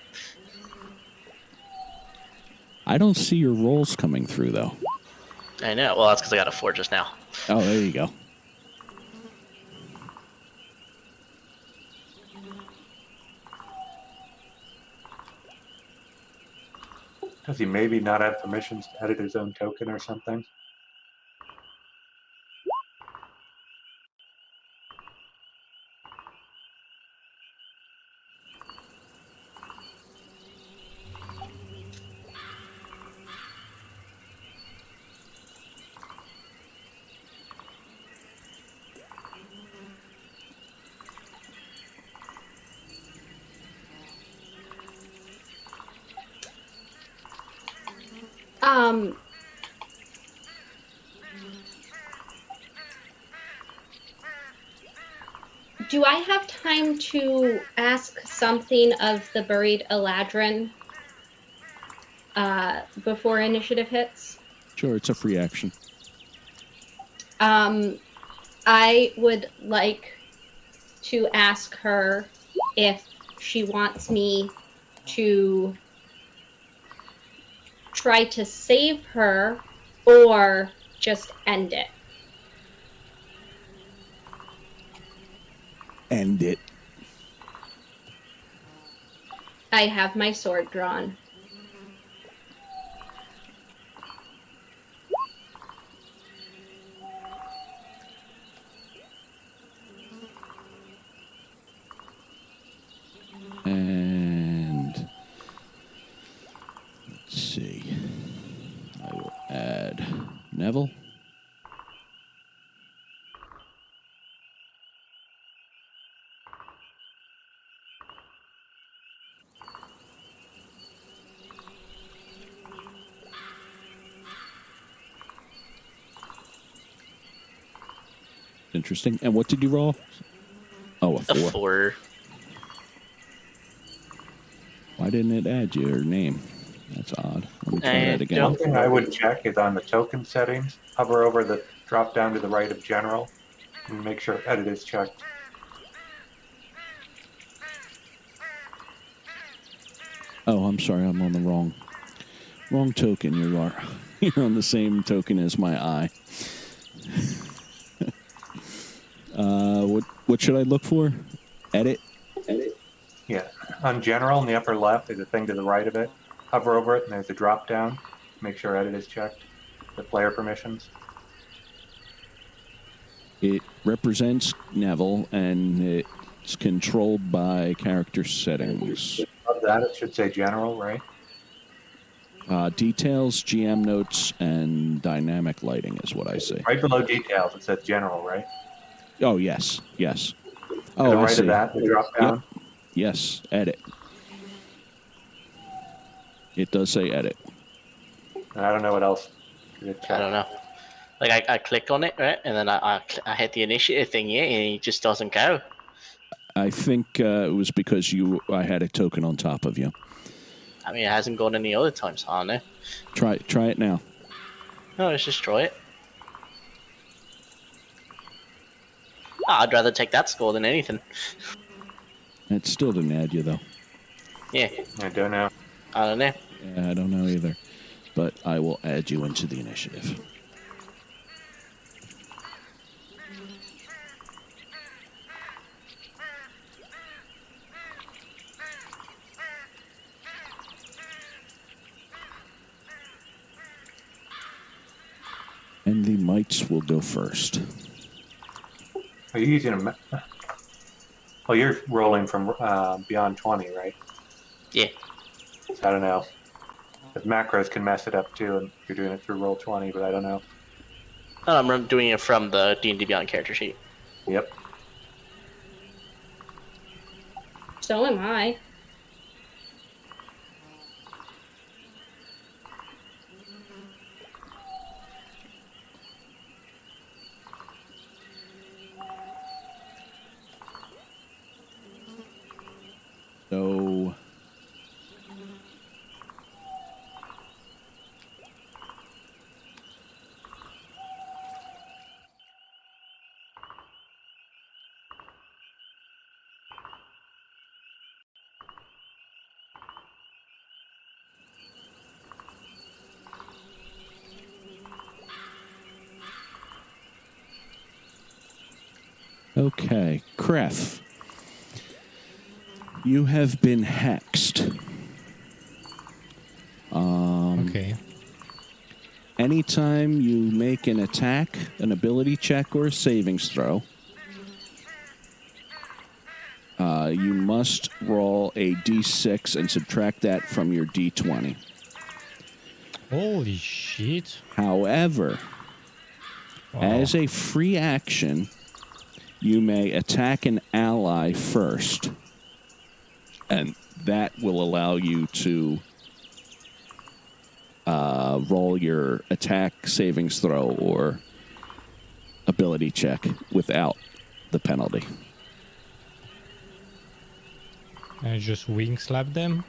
I don't see your rolls coming through, though. I know. Well, that's because I got a 4 just now. Oh, there you go. Does he maybe not have permissions to edit his own token or something? Do I have time to ask something of the buried Eladrin before initiative hits? Sure, it's a free action. I would like to ask her if she wants me to try to save her or just end it. End it. I have my sword drawn. And let's see. I will add Neville. Interesting. And what did you roll? Oh, a 4. A 4. Why didn't it add your name? That's odd. Let me try I that again. One thing I would check is on the token settings, hover over the drop down to the right of general and make sure edit is checked. Oh, I'm sorry. I'm on the wrong token. You are. You're on the same token as my eye. What should I look for? Edit? Yeah, on general in the upper left, there's a thing to the right of it. Hover over it and there's a drop down. Make sure edit is checked. The player permissions. It represents Neville, and it's controlled by character settings. Above that, it should say general, right? Details, GM notes, and dynamic lighting is what I see. Right below details, it says general, right? Oh, yes. Yes. To Oh, the I right see. of that, the drop down. Yep. Yes, edit. It does say edit. And I don't know what else. I don't know. Like I click on it, right, and then I hit the initiative thing, yeah, and it just doesn't go. I think it was because I had a token on top of you. I mean, it hasn't gone any other times, I don't know. Try it now. No, let's just try it. I'd rather take that score than anything. It still didn't add you, though. Yeah, I don't know. I don't know. Yeah, I don't know either. but I will add you into the initiative. And the mites will go first. Are you using a? Oh, you're rolling from beyond 20, right? Yeah. So I don't know. The macros can mess it up too, and you're doing it through roll 20, but I don't know. I'm doing it from the D&D Beyond character sheet. Yep. So am I. So okay, Kref. You have been hexed. Okay. Anytime you make an attack, an ability check, or a savings throw, you must roll a d6 and subtract that from your d20. Holy shit. However, Wow. as a free action, you may attack an ally first, and that will allow you to roll your attack, savings throw, or ability check without the penalty. I just wing slap them.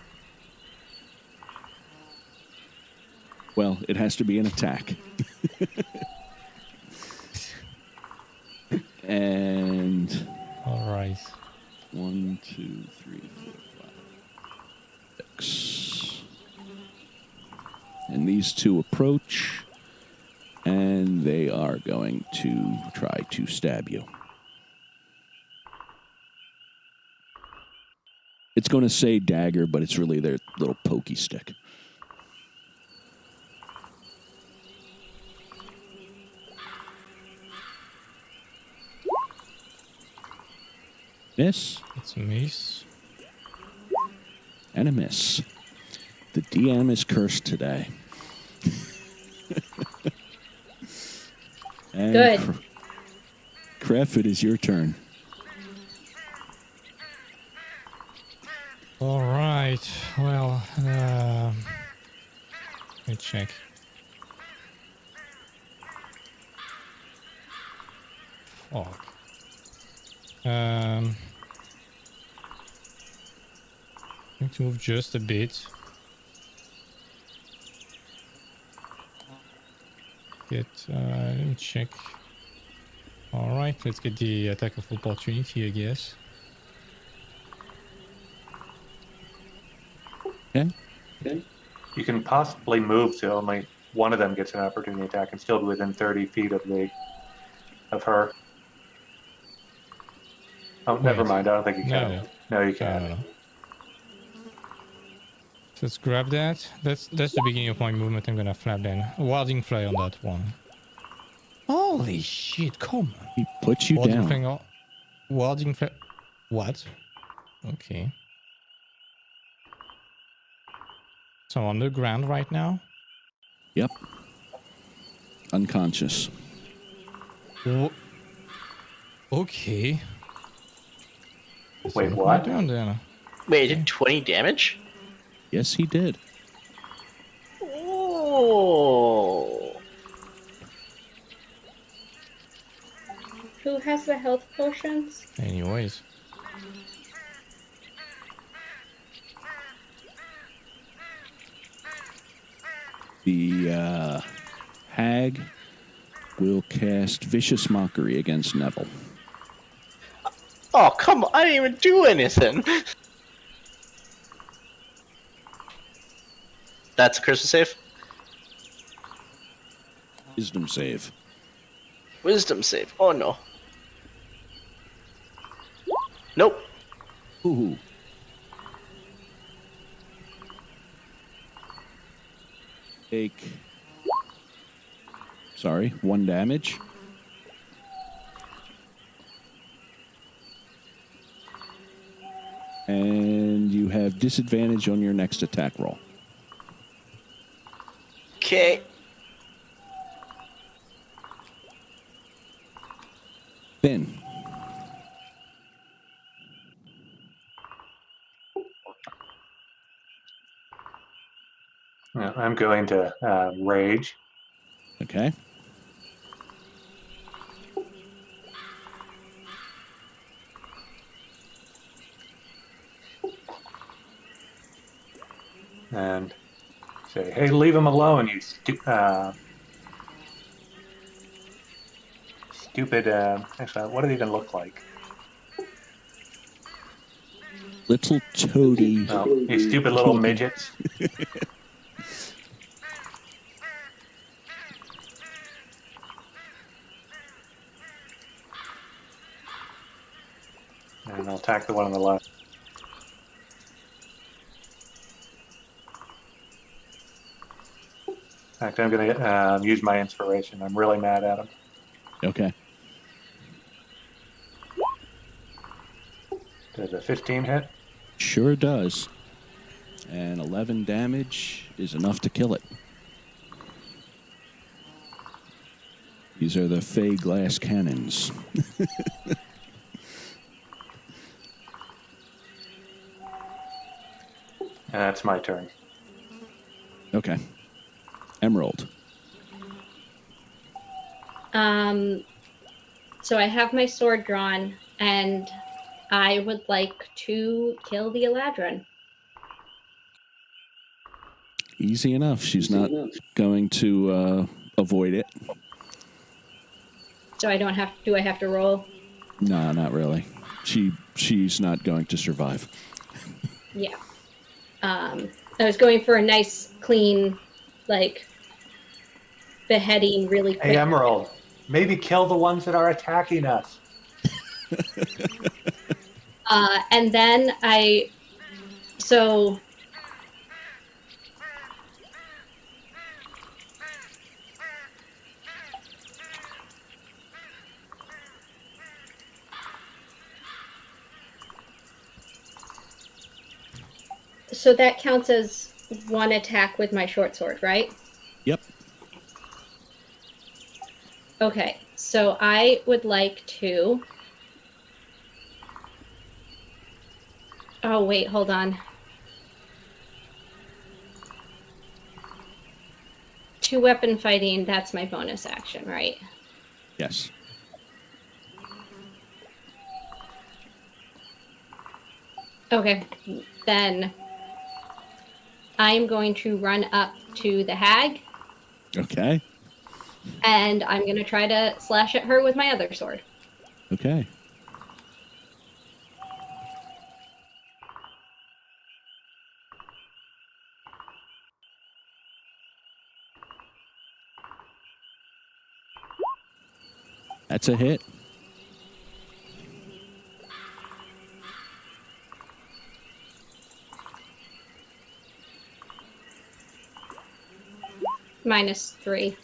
Well, it has to be an attack. And All right. 1, 2, 3, 4, 5, 6. And these two approach, and they are going to try to stab you. It's going to say dagger, but it's really their little pokey stick. Miss It's a miss. and a miss. The DM is cursed today. And Good. Kref, it is your turn. All right. Well, let me check. Fuck. I need to move just a bit. Let me check. All right, let's get the attack of opportunity, I guess. Okay. You can possibly move so only one of them gets an opportunity attack and still be within 30 feet of her. Oh, never Wait. mind. I don't think you can. No. No, you I can't. don't know. So let's grab that. That's the beginning of my movement. I'm gonna flap then. Warding fly on that one. Holy shit! Come on. He puts you Warding down. fly on. Warding fly. What? Okay. So on the ground right now. Yep. Unconscious. Okay. Wait, So what? my turn then. Wait, it did 20 damage? Yes, he did. Oh. Who has the health potions? Anyways. The hag will cast Vicious Mockery against Neville. Oh, come on. I didn't even do anything. That's a Christmas save? Wisdom save. Wisdom save. Oh no. Nope. Ooh. Take. Sorry, 1 damage. And you have disadvantage on your next attack roll. Okay. Finn. I'm going to rage. Okay. And say, hey, leave him alone, you stupid. Actually, what do they even look like? Little toady. Oh, you stupid little midgets. And I'll attack the one on the left. In fact, I'm going to use my inspiration. I'm really mad at him. Okay. Does a 15 hit? Sure does. And 11 damage is enough to kill it. These are the Fey glass cannons. That's my turn. Okay. Emerald. So I have my sword drawn, and I would like to kill the Eladrin. Easy enough. She's not going to avoid it. So I don't have. Do I have to roll? No, not really. She's not going to survive. Yeah. I was going for a nice, clean, like beheading, really quick. Hey, Emerald, maybe kill the ones that are attacking us. And then so that counts as one attack with my short sword, right? Yep. Okay, so I would like to. Oh, wait, hold on. 2-weapon fighting, that's my bonus action, right? Yes. Okay, then I'm going to run up to the hag, Okay. and I'm going to try to slash at her with my other sword. Okay. That's a hit. -3.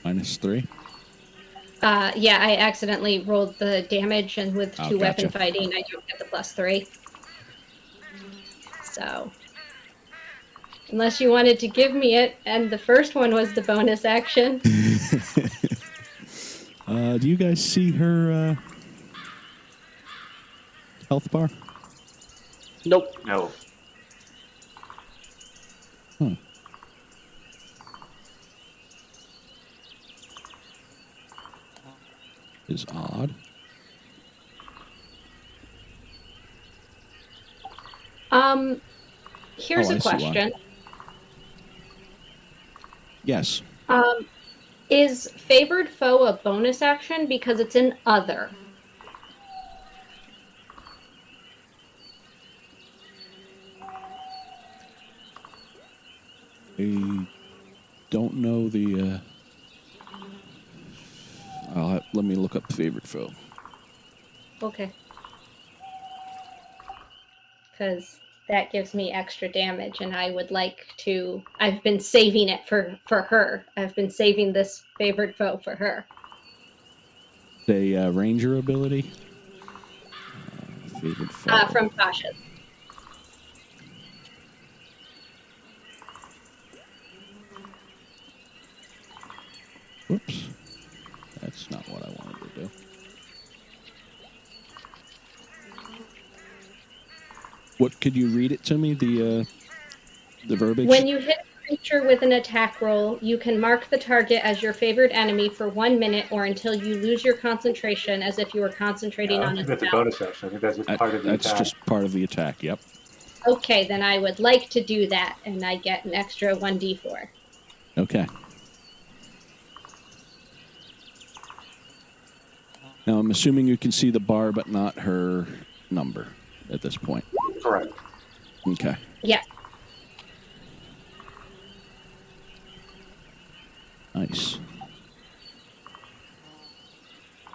-3. Yeah, I accidentally rolled the damage, and with Oh, 2-weapon gotcha. fighting, I don't get the +3. So, unless you wanted to give me it, and the first one was the bonus action. Do you guys see her health bar? Nope. No. Is odd. Here's Oh, a I see why. question. Yes. Is favored foe a bonus action because it's an other? I don't don't know the. Let me look up favorite foe. Okay. Because that gives me extra damage, and I would like to. I've been saving it for her. I've been saving this favorite foe for her. The ranger ability. Favorite foe. From Tasha's. Whoops. That's not what I wanted to do. What, could you read it to me, the verbiage? When you hit a creature with an attack roll, you can mark the target as your favorite enemy for 1 minute or until you lose your concentration as if you were concentrating I on think a that's a spell. bonus action. I think that's just part of the That's attack. just part of the attack, yep. Okay, then I would like to do that, and I get an extra 1d4. Okay. Now, I'm assuming you can see the bar, but not her number at this point. Correct. Okay. Yeah. Nice.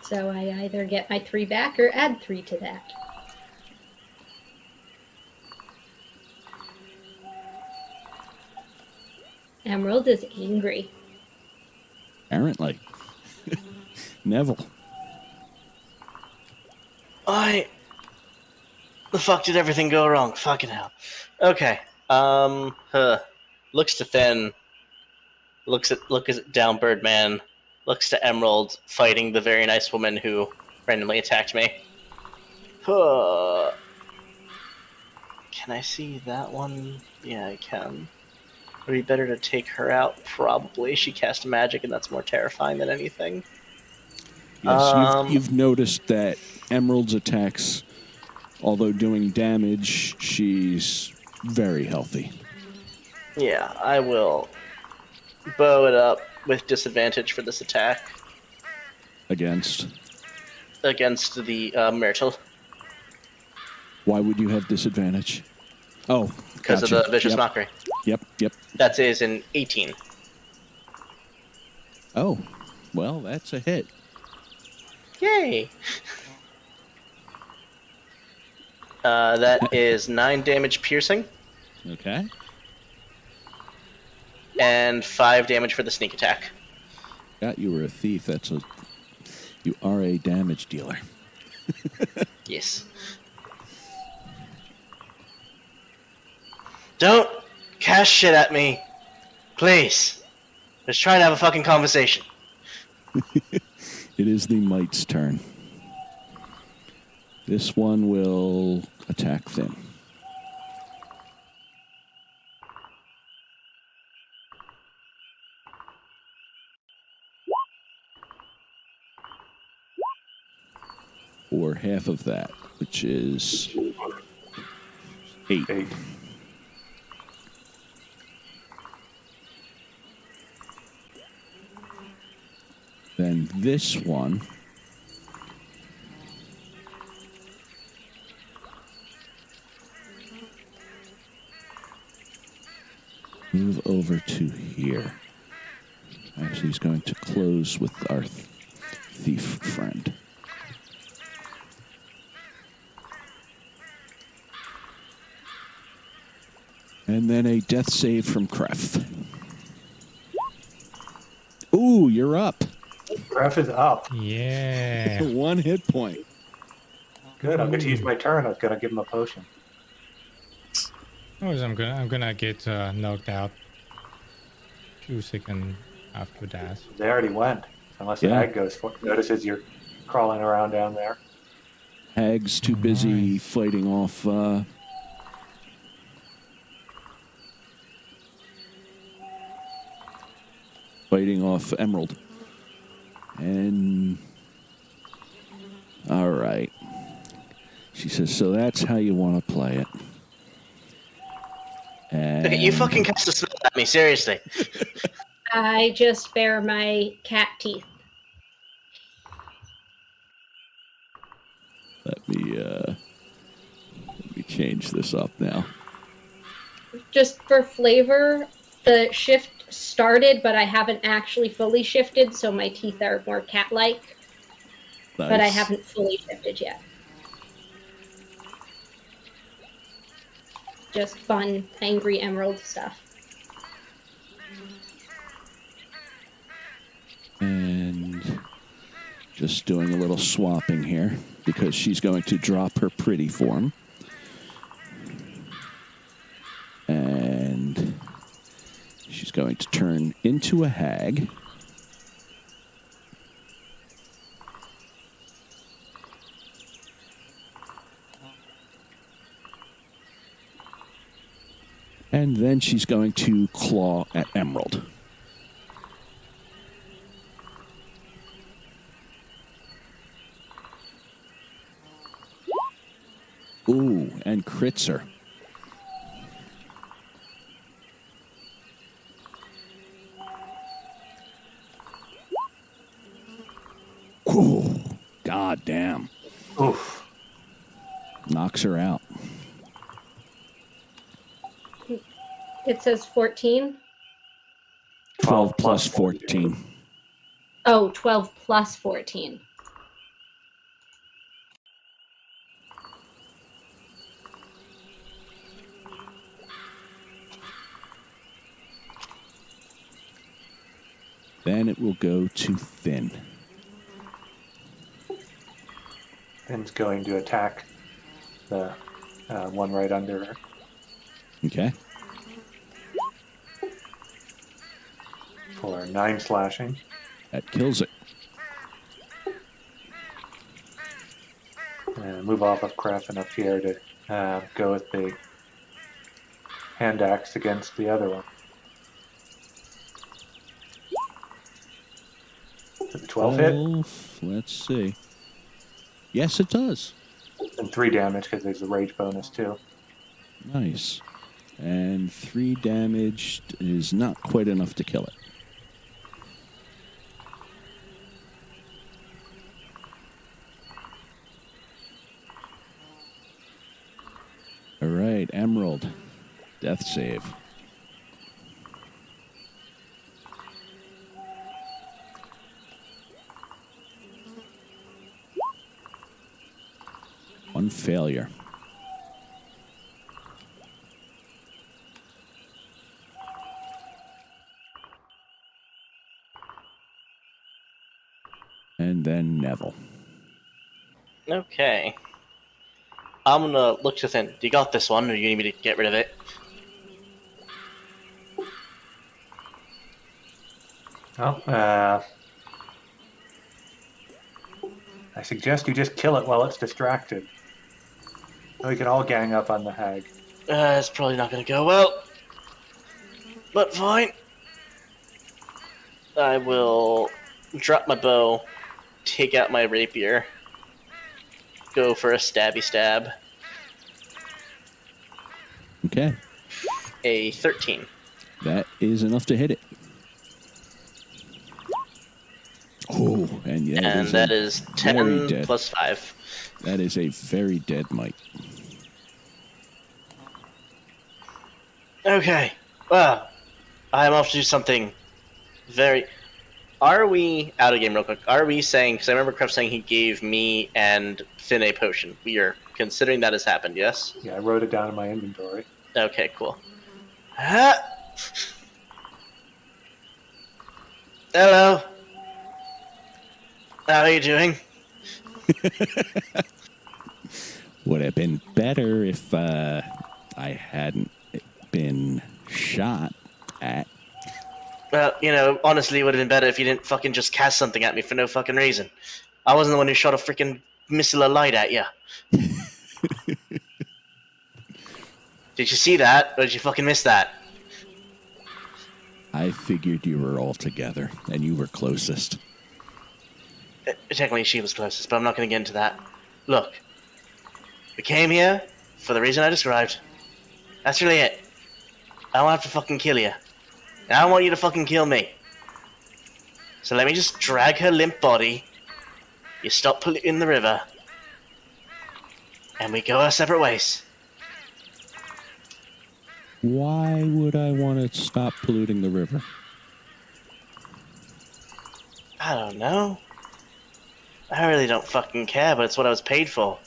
So I either get my 3 back or add 3 to that. Emerald is angry. Apparently. Neville. The fuck did everything go wrong? Fucking hell. Okay. Looks to Finn. Looks at down Birdman. Looks to Emerald fighting the very nice woman who randomly attacked me. Can I see that one? Yeah, I can. Would it be better to take her out? Probably. She cast magic, and that's more terrifying than anything. Yes, you've noticed that Emerald's attacks, although doing damage, she's very healthy. Yeah, I will bow it up with disadvantage for this attack Against? against the Myrtle Why would you have disadvantage? Oh, because gotcha. of the vicious Yep. mockery. Yep. That is an 18. Oh, well, that's a hit. Yay! That is 9 damage piercing Okay. and 5 damage for the sneak attack. Got you were a thief. You are a damage dealer. Yes. Don't cast shit at me. Please. Just trying to have a fucking conversation. It is the mite's turn. This one will attack Finn. Or half of that, which is 8. 8. Then this one move over to here. Actually, he's going to close with our thief friend. And then a death save from Kref. Ooh, you're up. Graph is up. Yeah. 1 hit point. Good. I'm going to use my turn. I was going to give him a potion. Oh, I'm gonna get knocked out. Few seconds after that. They already went. Unless the Yeah. hag goes for it. Notices you're crawling around down there. Hag's too busy fighting off Emerald. And all right. She says, so that's how you want to play it. And Look at you fucking cast a spell at me, seriously. I just bare my cat teeth. let me change this up now. Just for flavor, the shift started, but I haven't actually fully shifted, so my teeth are more cat-like. Nice. But I haven't fully shifted yet. Just fun, angry emerald stuff. And just doing a little swapping here because she's going to drop her pretty form. And she's going to turn into a hag. And then she's going to claw at Emerald. Ooh, and crits her. Ooh, god damn. Oof. Knocks her out. It says 14. 12 plus 14. Oh, 12 plus 14. Then it will go to Finn. Finn's going to attack the one right under her. Okay. For 9 slashing. That kills it. And move off of Kref and up here to go with the hand axe against the other one. Did the 12 hit? Let's see. Yes, it does. And 3 damage because there's a rage bonus too. Nice. And 3 damage is not quite enough to kill it. All right, Emerald. Death save. One failure. And then Neville. Okay. I'm gonna look to Finn. Do you got this one, or do you need me to get rid of it? Well, I suggest you just kill it while it's distracted. So we can all gang up on the hag. It's probably not gonna go well. But fine. I will drop my bow, take out my rapier, go for a stabby stab. Okay. A 13. That is enough to hit it. Oh, and yeah, And that is 10 plus 5. That is a very dead mite. Okay. Well, I'm off to do something very... Are we... Out of game real quick. Are we saying... Because I remember Kref saying he gave me and Finn a potion. We are considering that has happened, yes? Yeah, I wrote it down in my inventory. Okay, cool. Ah! Hello. How are you doing? Would have been better if I hadn't been shot at. Well, you know, honestly, it would have been better if you didn't fucking just cast something at me for no fucking reason. I wasn't the one who shot a freaking missile of light at you. Did you see that, or did you fucking miss that? I figured you were all together, and you were closest. Technically, she was closest, but I'm not going to get into that. Look, we came here for the reason I described. That's really it. I don't have to fucking kill you. And I don't want you to fucking kill me. So let me just drag her limp body. You stop polluting the river. And we go our separate ways. Why would I want to stop polluting the river? I don't know. I really don't fucking care, but it's what I was paid for.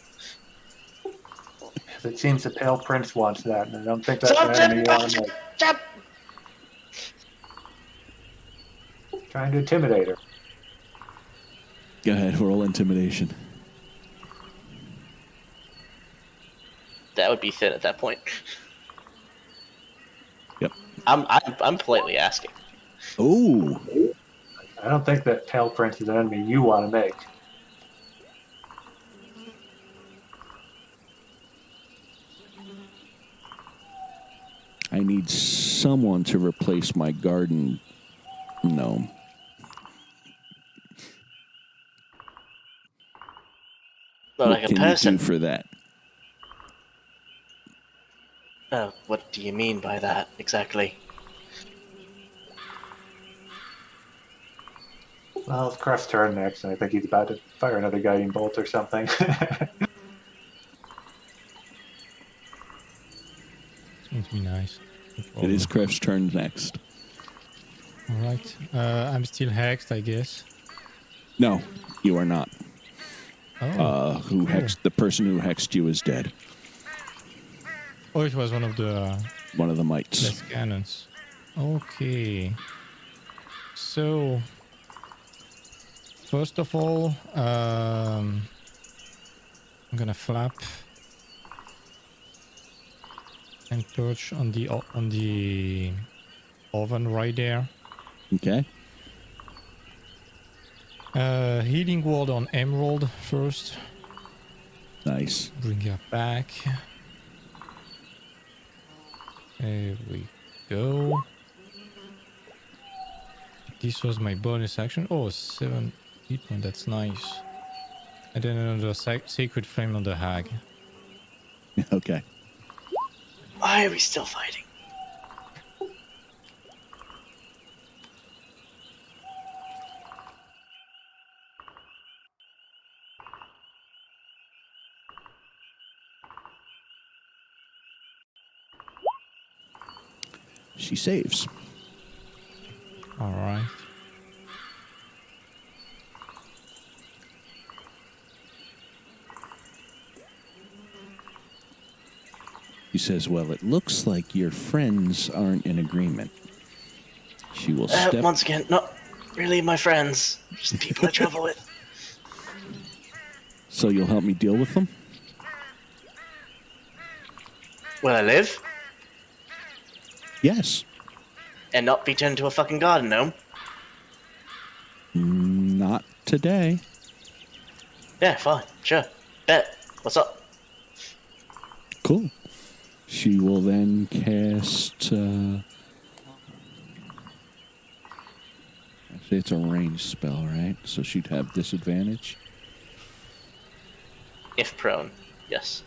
Because it seems the Pale Prince wants that, and I don't think that's an Stop enemy it! you want to make. Stop! Trying to intimidate her. Go ahead, roll intimidation. That would be thin at that point. Yep. I'm politely asking. Oh, I don't think that Pale Prince is an enemy you want to make. I need someone to replace my garden gnome. But What like a can person. you do for that? What do you mean by that exactly? Well, it's Crest's turn next, and I think he's about to fire another guiding bolt or something. It's going to be nice. No It is problem. Kref's turn next. All right. I'm still hexed, I guess. No, you are not. Oh. Who hexed the person who hexed you is dead. Oh, it was one of the One of the mites. less cannons. Okay. So, first of all, I'm gonna flap and perch on the oven right there. Okay. Healing ward on Emerald first. Nice. Bring her back. There we go. This was my bonus action. Oh, 7 hit point. That's nice. And then another sacred flame on the hag. Okay. Why are we still fighting? She saves. All right. He says, well, it looks like your friends aren't in agreement. She will step... Once again, not really my friends. Just people I travel with. So you'll help me deal with them? Where I live? Yes. And not be turned into a fucking garden gnome? Not today. Yeah, fine. Sure. Bet. What's up? Cool. She will then cast... Actually, it's a ranged spell, right? So she'd have disadvantage. If prone. Yes.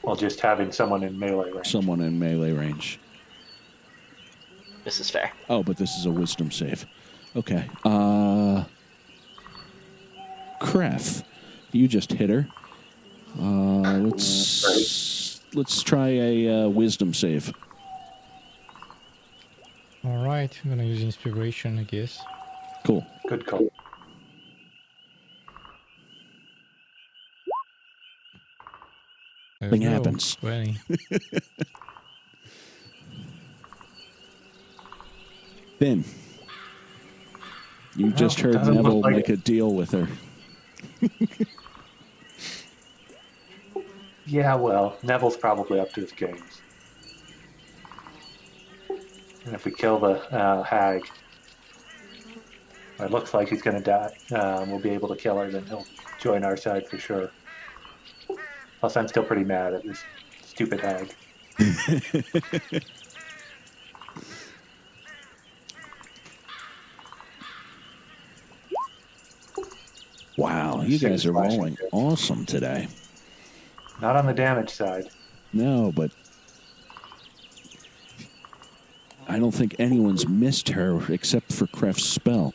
While just having someone in melee range. Someone in melee range. This is fair. Oh, but this is a wisdom save. Okay. Kref, you just hit her. Let's try a wisdom save. All right. I'm gonna use inspiration, I guess. Cool. Good call. There Thing we go. happens. 20. Finn, you just heard doesn't look Neville like make a deal with her. Yeah, well, Neville's probably up to his games. And if we kill the hag, it looks like he's going to die. We'll be able to kill her, then he'll join our side for sure. Plus, I'm still pretty mad at this stupid hag. Wow, you guys are rolling awesome today. Not on the damage side. No, but I don't think anyone's missed her except for Kref's spell.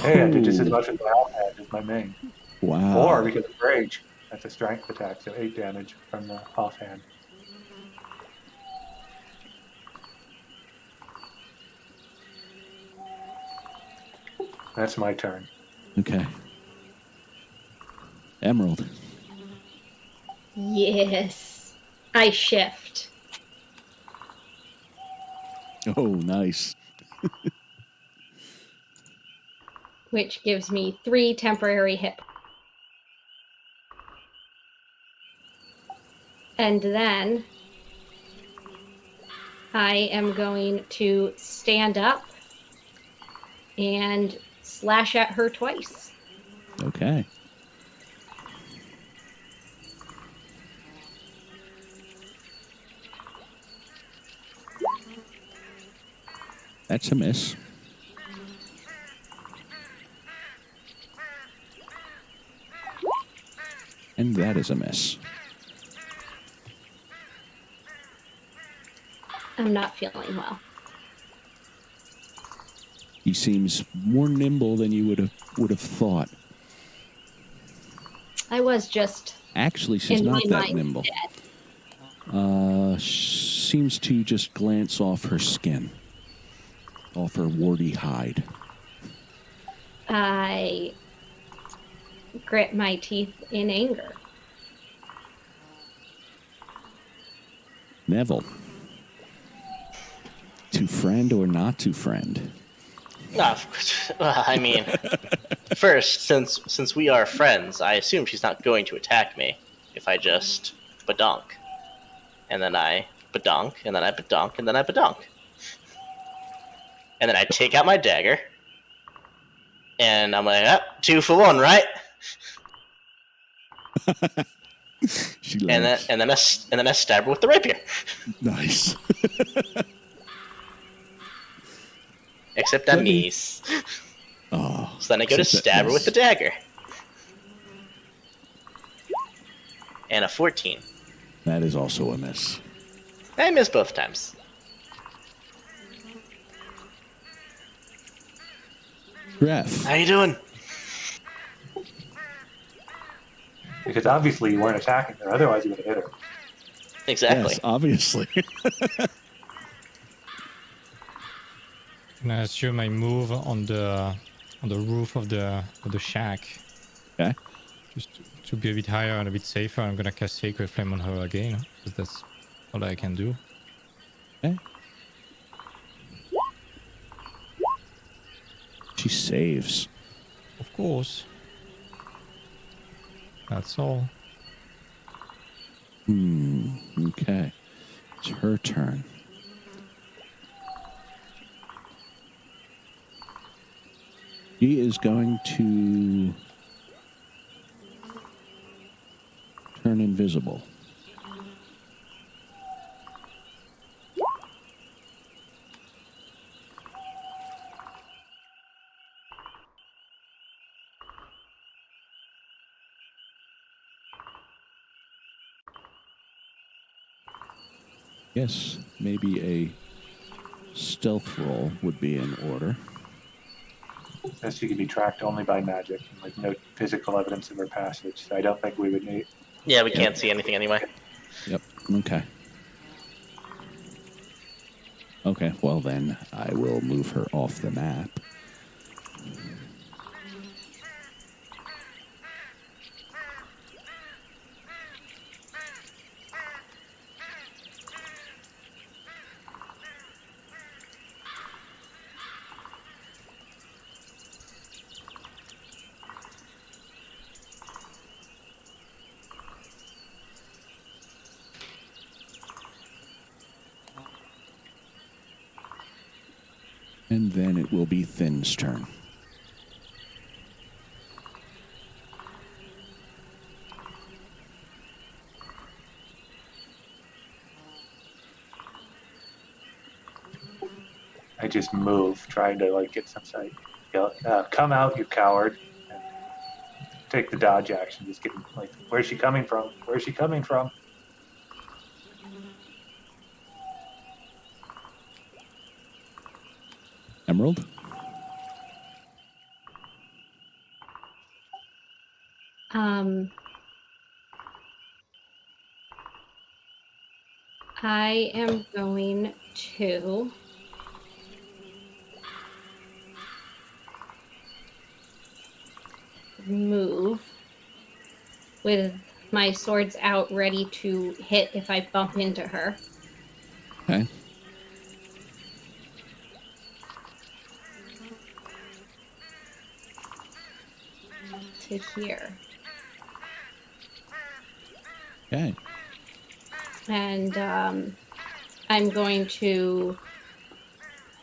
Hey, I did just as much with my alt hag as my main. Wow. 4 because of rage. That's a strength attack, so 8 damage from the offhand. That's my turn. Okay. Emerald. Yes. I shift. Oh, nice. Which gives me 3 temporary hit points. And then I am going to stand up and slash at her twice. Okay. That's a miss. And that is a miss. I'm not feeling well. He seems more nimble than you would have thought. I was just Actually, she's in my not that mind nimble. dead. Seems to just glance off her skin, off her warty hide. I grit my teeth in anger. Neville. To friend or not to friend? I mean, first, since we are friends, I assume she's not going to attack me if I just badonk. And then I badonk, and then I badonk, and then I badonk. And then I take out my dagger, and I'm like, 2 for 1, right? She And laughs. then I stab her with the rapier. Nice. Except I miss. Oh. So then I go to except that stab her with miss. the dagger. And a 14. That is also a miss. I miss both times. Graf. How you doing? Because obviously you weren't attacking her, otherwise you would have hit her. Exactly. Yes, obviously. And I assume I move on the roof of the shack. Okay. Just to be a bit higher and a bit safer. I'm gonna cast Sacred Flame on her again, because that's all I can do. Okay. She saves. Of course. That's all. Okay. It's her turn. She is going to turn invisible. Yes, maybe a stealth roll would be in order. Says she can be tracked only by magic, and with no physical evidence of her passage. So I don't think we would need. Yeah, we can't see anything anyway. Yep. Okay. Okay, well then I will move her off the map. And then it will be Thin's turn. I just move, trying to like get some sight. Yell, come out, you coward! And take the dodge action. Just get like, where's she coming from? Where's she coming from? Emerald? I am going to move with my swords out, ready to hit if I bump into her. Okay. To here. Okay. And I'm going to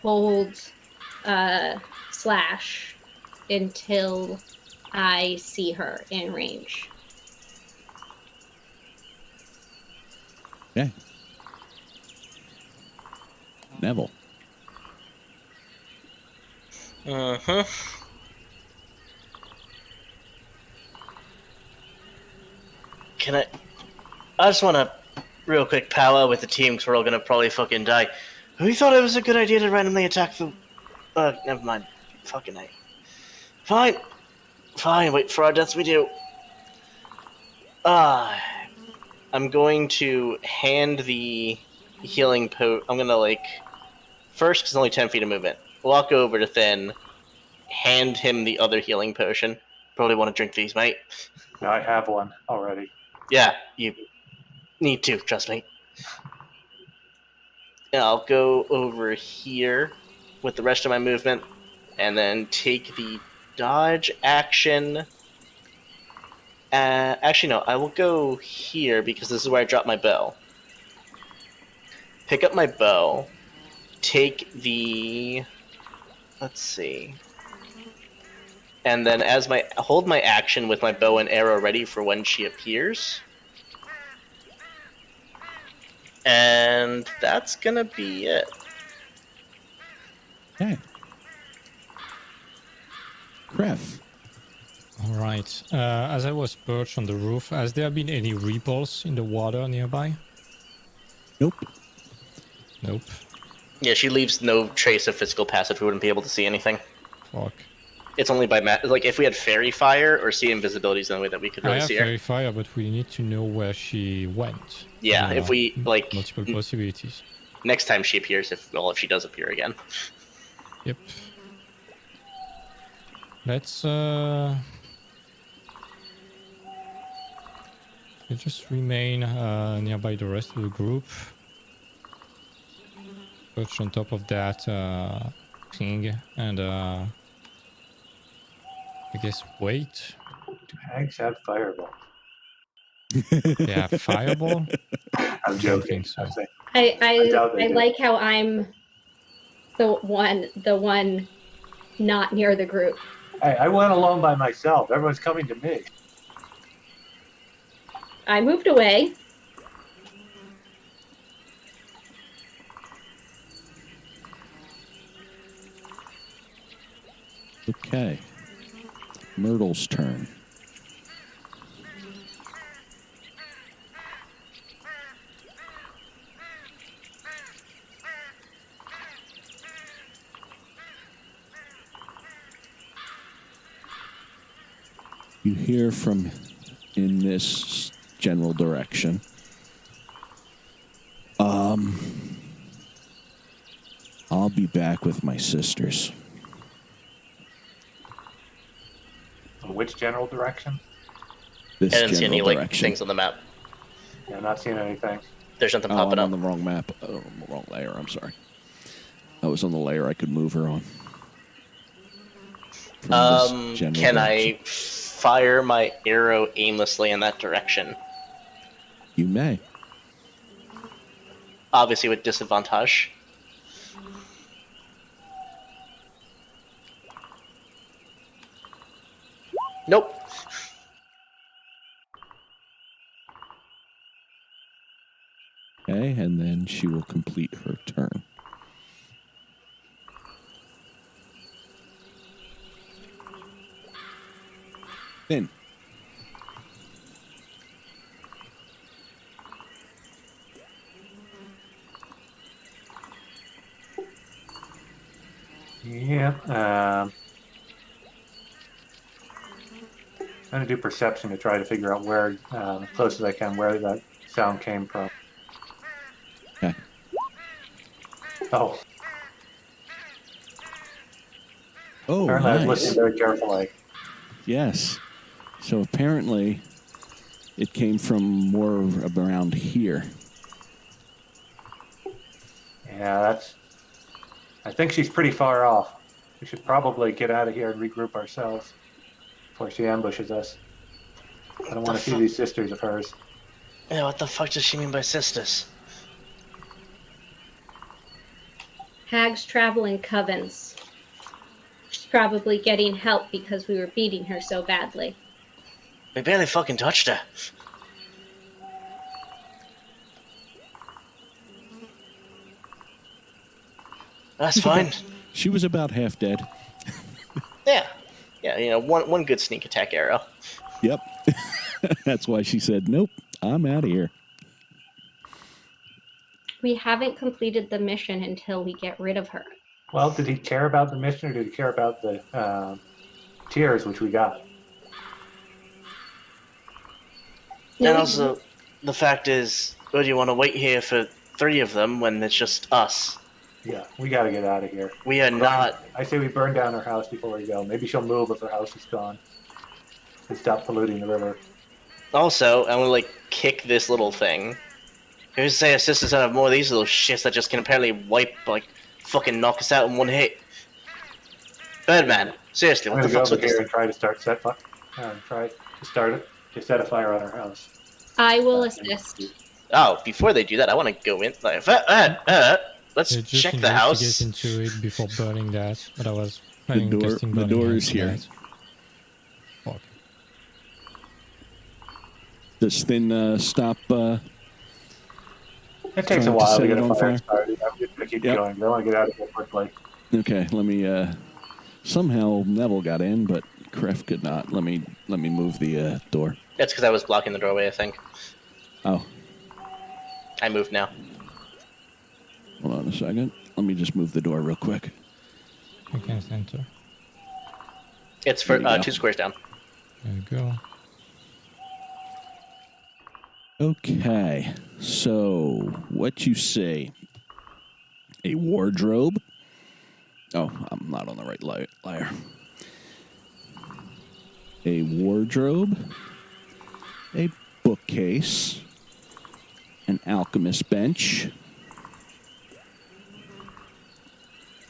hold slash until I see her in range. Okay. Neville. Can I just want to real quick powwow with the team because we're all gonna probably fucking die. Who thought it was a good idea to randomly attack the? Never mind. Fucking night. Fine. Fine. Wait for our deaths. We do. I'm going to hand the healing I'm gonna first because only 10 feet of movement. Walk over to Thin. Hand him the other healing potion. Probably want to drink these, mate. I have one already. Yeah, you need to, trust me. And I'll go over here with the rest of my movement and then take the dodge action. Actually, no, I will go here because this is where I drop my bow. Pick up my bow. Take the... Let's see. And then hold my action with my bow and arrow ready for when she appears. And that's gonna be it. Okay. Kref. All right. As I was perched on the roof, has there been any ripples in the water nearby? Nope. Nope. Yeah, she leaves no trace of physical passage. We wouldn't be able to see anything. Fuck. It's only by like if we had fairy fire or see invisibility is the only way that we could I really have see her. fairy fire, but we need to know where she went. Yeah, if we like multiple possibilities. Next time she appears, if she does appear again. Yep. Let's just remain nearby the rest of the group. Perch on top of that thing and I guess wait. Hags have fireball. Yeah, fireball. I'm I don't joking. think so. I like how I'm the one not near the group. Hey, I went alone by myself. Everyone's coming to me. I moved away. Okay. Myrtle's turn. You hear from in this general direction. I'll be back with my sisters. In which general direction? This I didn't see any general direction. things on the map. Yeah, not seeing anything. There's nothing I'm popping on up. the wrong map. Wrong layer. I'm sorry. I was on the layer I could move her on. Can I fire my arrow aimlessly in that direction? You may. Obviously with disadvantage. Nope. Okay, and then she will complete her turn. Then. Yeah. I'm going to do perception to try to figure out where, as close as I can, where that sound came from. Okay. Oh, Oh, apparently I was nice. listening very carefully. Yes. So apparently it came from more around here. Yeah, I think she's pretty far off. We should probably get out of here and regroup ourselves before she ambushes us. I don't want to see these sisters of hers. Yeah, what the fuck does she mean by sisters? Hags travel in covens. She's probably getting help because we were beating her so badly. We barely fucking touched her. That's fine. She was about half dead. Yeah. Yeah, you know, one good sneak attack arrow. Yep. That's why she said, nope, I'm out of here. We haven't completed the mission until we get rid of her. Well, did he care about the mission or did he care about the tears, which we got? No, And also, the fact is, well, do you want to wait here for 3 of them when it's just us? Yeah, we got to get out of here. We are not. I say we burn down her house before we go. Maybe she'll move if her house is gone. And stop polluting the river. Also, I'm gonna like kick this little thing. Who's to say our sisters don't have more of these little shits that just can apparently fucking knock us out in one hit? Birdman, seriously, I'm what the gonna go fuck's over with here this? and try to try to start it. To set a fire on her house. I will assist. Oh, before they do that, I want to go in. Like, let's Just check the house. investigate into it before burning that. But I was planning on casting The burning door hands is here. tonight. Fuck. Does Thin stop? It takes Trying a to while set to it get a on fire fire? started. I'm just gonna keep Yep. going. I want to get out of here quickly. Okay, let me. Somehow Neville got in, but Kref could not. Let me move the door. That's because I was blocking the doorway, I think. Oh, I moved now. hold on a second. Let me just move the door real quick. I can't enter. It's for There you go. 2 squares down. There you go. Okay, so what you say? A wardrobe? Oh, I'm not on the right liar. A wardrobe, a bookcase, an alchemist bench,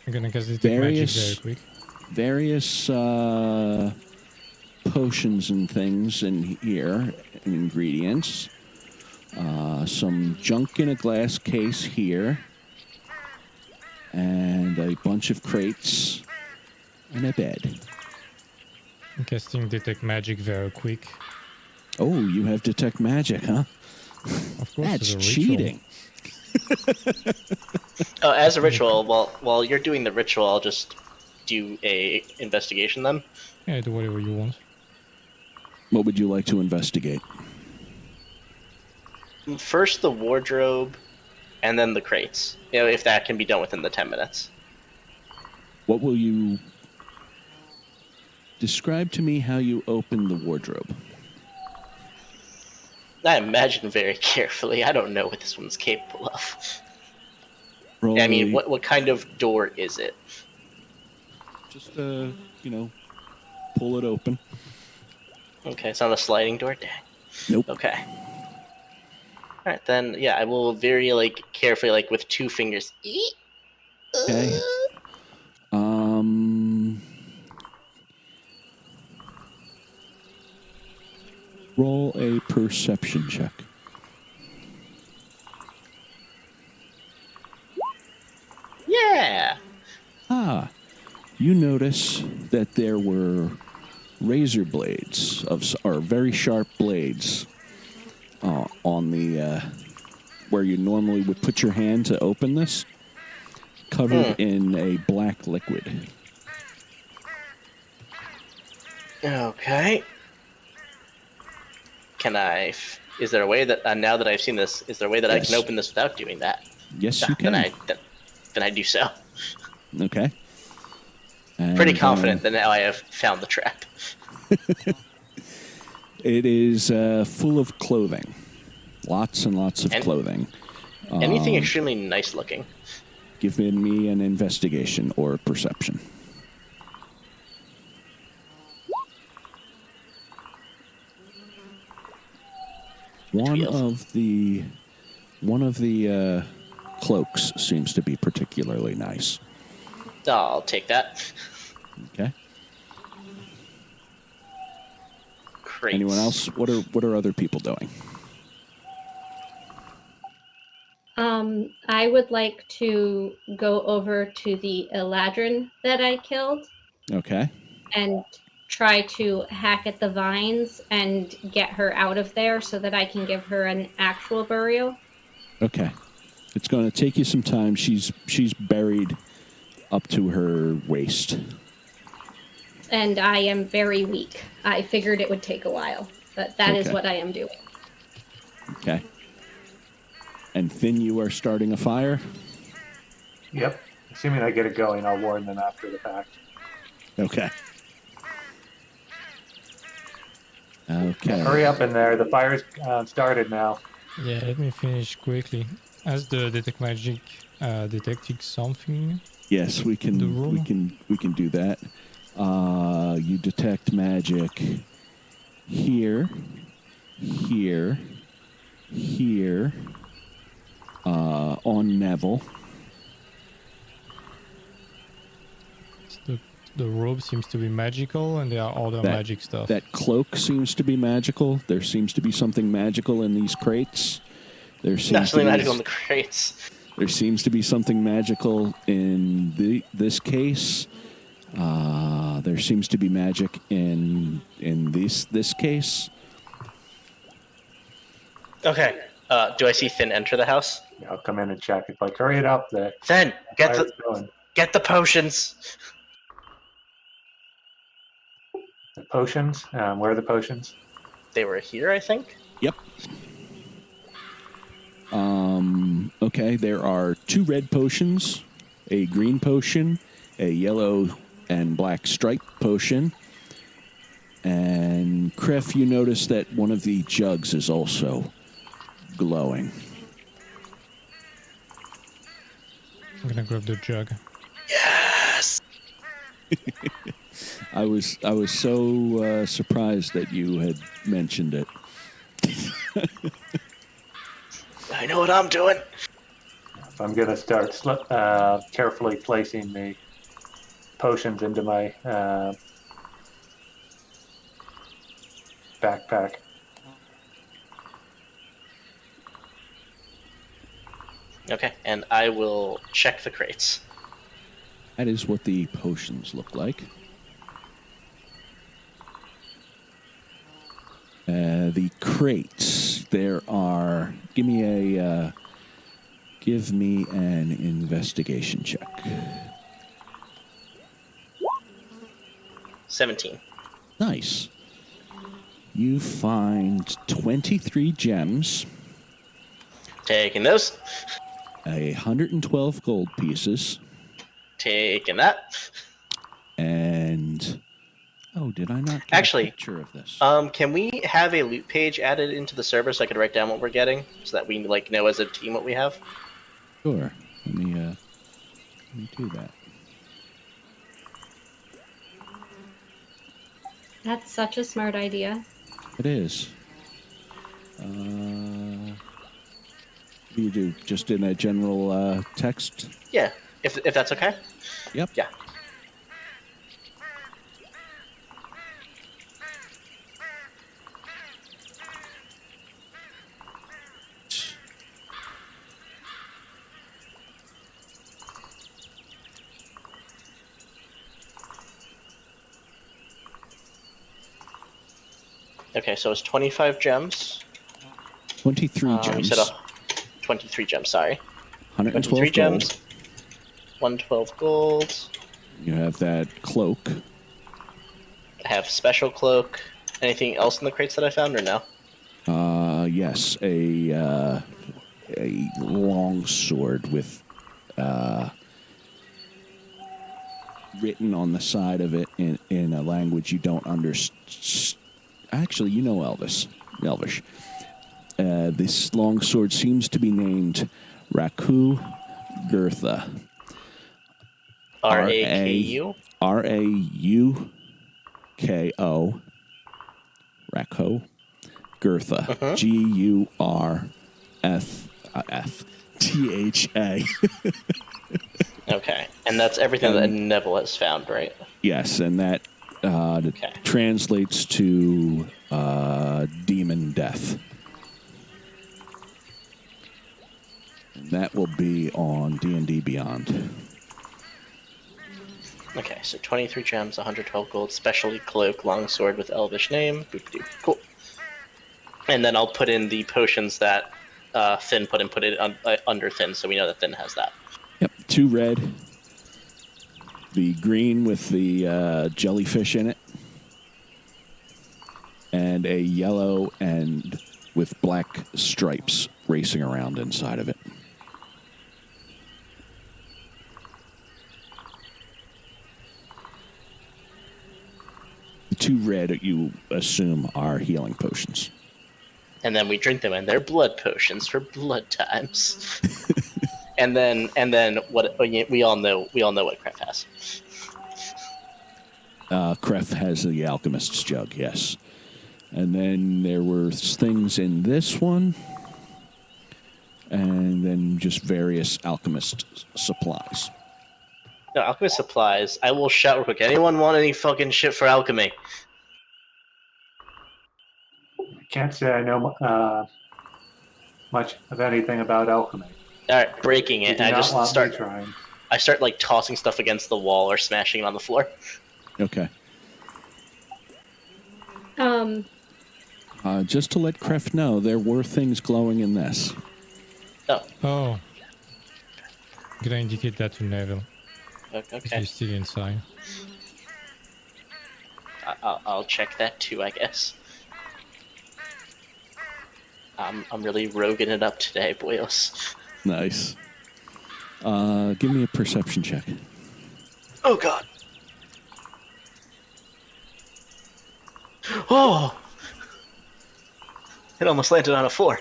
I'm gonna cast detect magic very quick. various potions and things in here, and ingredients. Some junk in a glass case here, and a bunch of crates, and a bed. I'm casting detect magic very quick. Oh, you have detect magic, huh? Of course, That's it's a ritual. cheating. Oh, as a ritual, while you're doing the ritual, I'll just do a investigation then. Yeah, do whatever you want. What would you like to investigate? First the wardrobe, and then the crates. You know, if that can be done within the 10 minutes. What will you describe to me how you open the wardrobe? I imagine very carefully. I don't know what this one's capable of. Roll I mean, a- what kind of door is it? Just pull it open. Okay, it's not a sliding door. Dang. Nope. Okay. All right, then. Yeah, I will very carefully, with 2 fingers. Okay. Roll a perception check. Yeah. Ah, you notice that there were razor blades or very sharp blades on the where you normally would put your hand to open this, covered in a black liquid. Okay. Can I? Is there a way that now that I've seen this, is there a way that I Yes. can open this without doing that? Yes, you can. Then I do so. Okay. And, Pretty confident that now I have found the trap. It is full of clothing. Lots and lots of clothing. Anything extremely nice looking. Give me an investigation or perception. One of the cloaks seems to be particularly nice. I'll take that. Okay. Crates. Anyone else? What are other people doing? I would like to go over to the Eladrin that I killed Okay. and try to hack at the vines and get her out of there so that I can give her an actual burial. Okay. It's going to take you some time. She's buried up to her waist. And I am very weak. I figured it would take a while, but that is what I am doing. Okay. And Finn, you are starting a fire? Yep. Assuming I get it going, I'll warn them after the fact. Okay. Okay. Hurry up in there. The fire's started now. Yeah, let me finish quickly. Has the detect magic detected something? Yes, we can. The room? We can do that. You detect magic here, here, here. On Neville. The robe seems to be magical, and there are other magic stuff. That cloak seems to be magical. There seems to be something magical in these crates. Naturally magical in the crates. There seems to be something magical in this case. There seems to be magic in this case. Okay. Do I see Finn enter the house? Yeah, I'll come in and check. It's like, hurry it up. Finn, get fire's going. the potions. The potions? Where are the potions? They were here, I think. Yep. Okay, there are 2 red potions, a green potion, a yellow and black stripe potion, and Kref, you notice that one of the jugs is also glowing. I'm gonna grab the jug. Yes. I was so surprised that you had mentioned it. I know what I'm doing. I'm going to start carefully placing the potions into my backpack. Okay, and I will check the crates. That is what the potions look like. The crates. There are. Give me an investigation check. 17. Nice. You find 23 gems, Taking those. 112 gold pieces, Taking that. and did I not get Actually, a picture of this? Can we have a loot page added into the server so I could write down what we're getting, so that we know as a team what we have? Sure. Let me do that. That's such a smart idea. It is. What do you do? Just in a general text? Yeah, if that's okay. Yep. Yeah. Okay, so it's 25 gems. 23 gems. You said 23 gems, sorry. 112 23 gold. gems. 112 gold. You have that cloak. I have special cloak. Anything else in the crates that I found, or no? Yes, a long sword with written on the side of it in a language you don't understand. Actually, you know Elvish. This longsword seems to be named Raku Girtha. Raku. Rauko Rako Girtha. Mhm. Gurftha. Okay, and that's everything that Neville has found, right? Yes, and that Okay. translates to demon death. And that will be on D&D Beyond. Okay, so 23 gems, 112 gold, specialty cloak, longsword with elvish name. Boop-de-doo. Cool. And then I'll put in the potions that Finn put it under Finn, so we know that Finn has that. Yep, 2 red. The green with the jellyfish in it. And a yellow and with black stripes racing around inside of it. The 2 red you assume are healing potions. And then we drink them, and they're blood potions for blood times. and then what we all know what Kref has. Kref has the alchemist's jug, yes. And then there were things in this one. And then just various alchemist supplies. No, alchemist supplies. I will shout real quick. Anyone want any fucking shit for alchemy? Can't say I know much of anything about alchemy. All right, breaking You it. do I not just want start. me trying. I start like tossing stuff against the wall or smashing it on the floor. Okay. Just to let Kref know, there were things glowing in this. Oh. Gonna indicate that to Neville. If Okay. he's still inside. I'll check that too, I guess. I'm really roguing it up today, boyos. Nice. Give me a perception check. Oh god. Oh! It almost landed on a 4.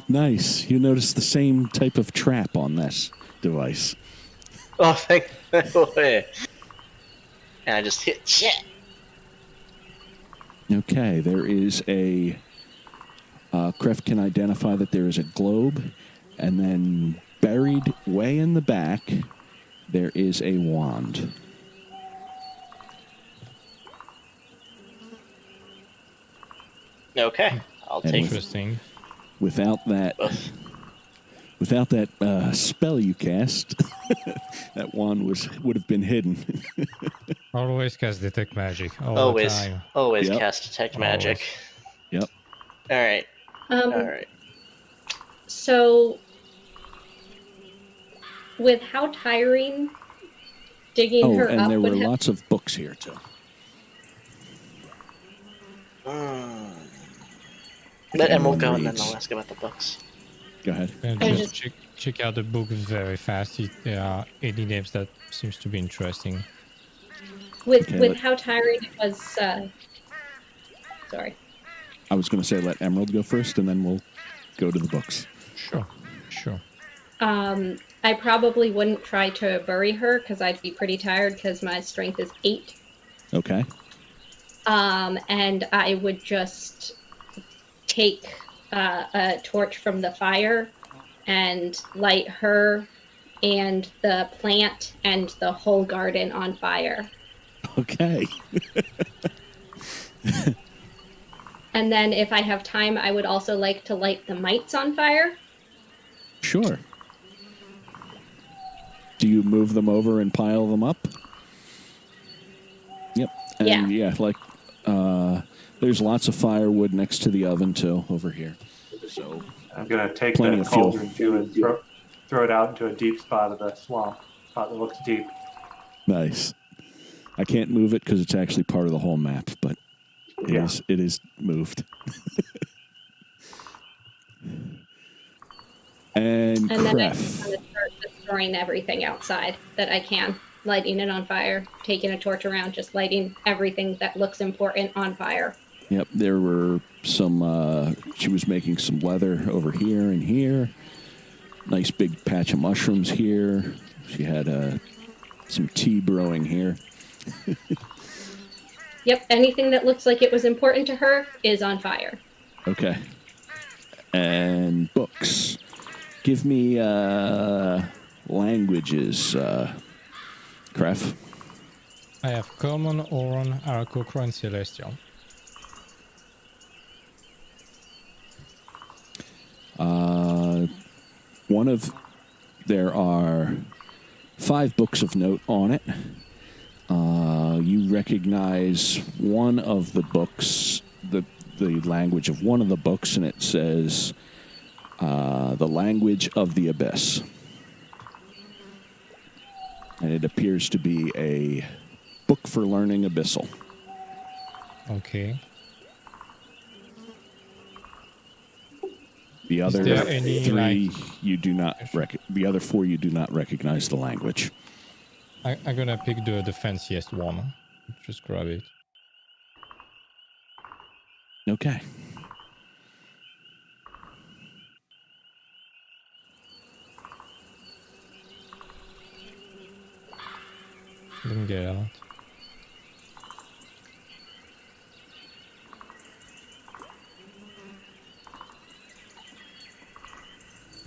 Nice. You notice the same type of trap on this device. Oh, thank you. And I just hit shit. Okay, there is a... Kref can identify that there is a globe, and then buried way in the back, there is a wand. Okay, I'll And take Interesting. Without that spell you cast, that wand would have been hidden. Always cast detect magic. All the always time. Yep. cast detect magic. Yep. All right. All right. So, with how tiring digging her and up there would were have... lots of books here too. Let Emerald go, Anyone and then reads. I'll ask about the books. Go ahead. And I just check out the book very fast. There are any names that seems to be interesting. With Okay, with how tiring it was... sorry. I was going to say let Emerald go first, and then we'll go to the books. Sure. I probably wouldn't try to bury her because I'd be pretty tired because my strength is 8. Okay. And I would just take a torch from the fire and light her and the plant and the whole garden on fire. Okay. And then if I have time, I would also like to light the mites on fire. Sure. Do you move them over and pile them up? Yep. And Yeah. There's lots of firewood next to the oven too over here. So I'm going to take Plenty the of fuel. cauldron too and throw it out into a deep spot of the swamp. Spot that looks deep. nice. I can't move it because it's actually part of the whole map, but Yeah. it is moved. And And then I'm Kref. going to start destroying everything outside that I can. lighting it on fire, taking a torch around, just lighting everything that looks important on fire. Yep, there were some, she was making some leather over here and here. Nice big patch of mushrooms here. She had some tea brewing here. Yep, anything that looks like it was important to her is on fire. Okay. And books. Give me languages, Kref. I have Common, Oron, Arakokra, and Celestial. There are 5 books of note on it. You recognize one of the books, the language of one of the books, and it says the language of the abyss. And it appears to be a book for learning abyssal. Okay. The other there any, 3 you do not the other 4 you do not recognize the language. I'm gonna pick the fanciest one. Just grab it. Okay. Didn't get out.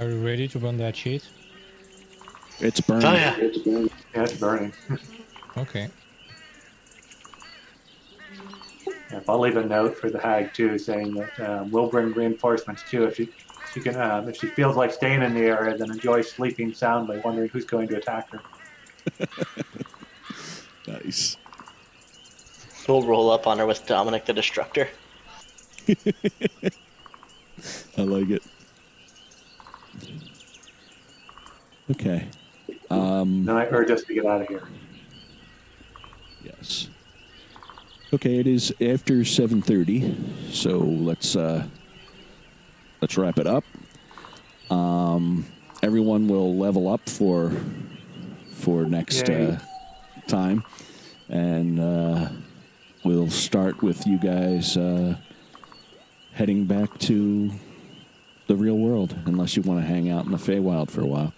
Are you ready to burn that shit? It's burning. Oh yeah. Yeah, it's burning. Okay. Yeah, I'll leave a note for the hag too, saying that we'll bring reinforcements too. If she can, if she feels like staying in the area, then enjoy sleeping soundly, wondering who's going to attack her. Nice. We'll roll up on her with Dominic the Destructor. I like it. Okay. Then I urge us to get out of here. Yes. Okay, it is after 7:30, so let's wrap it up. Everyone will level up for next time, and we'll start with you guys heading back to the real world, unless you want to hang out in the Feywild for a while.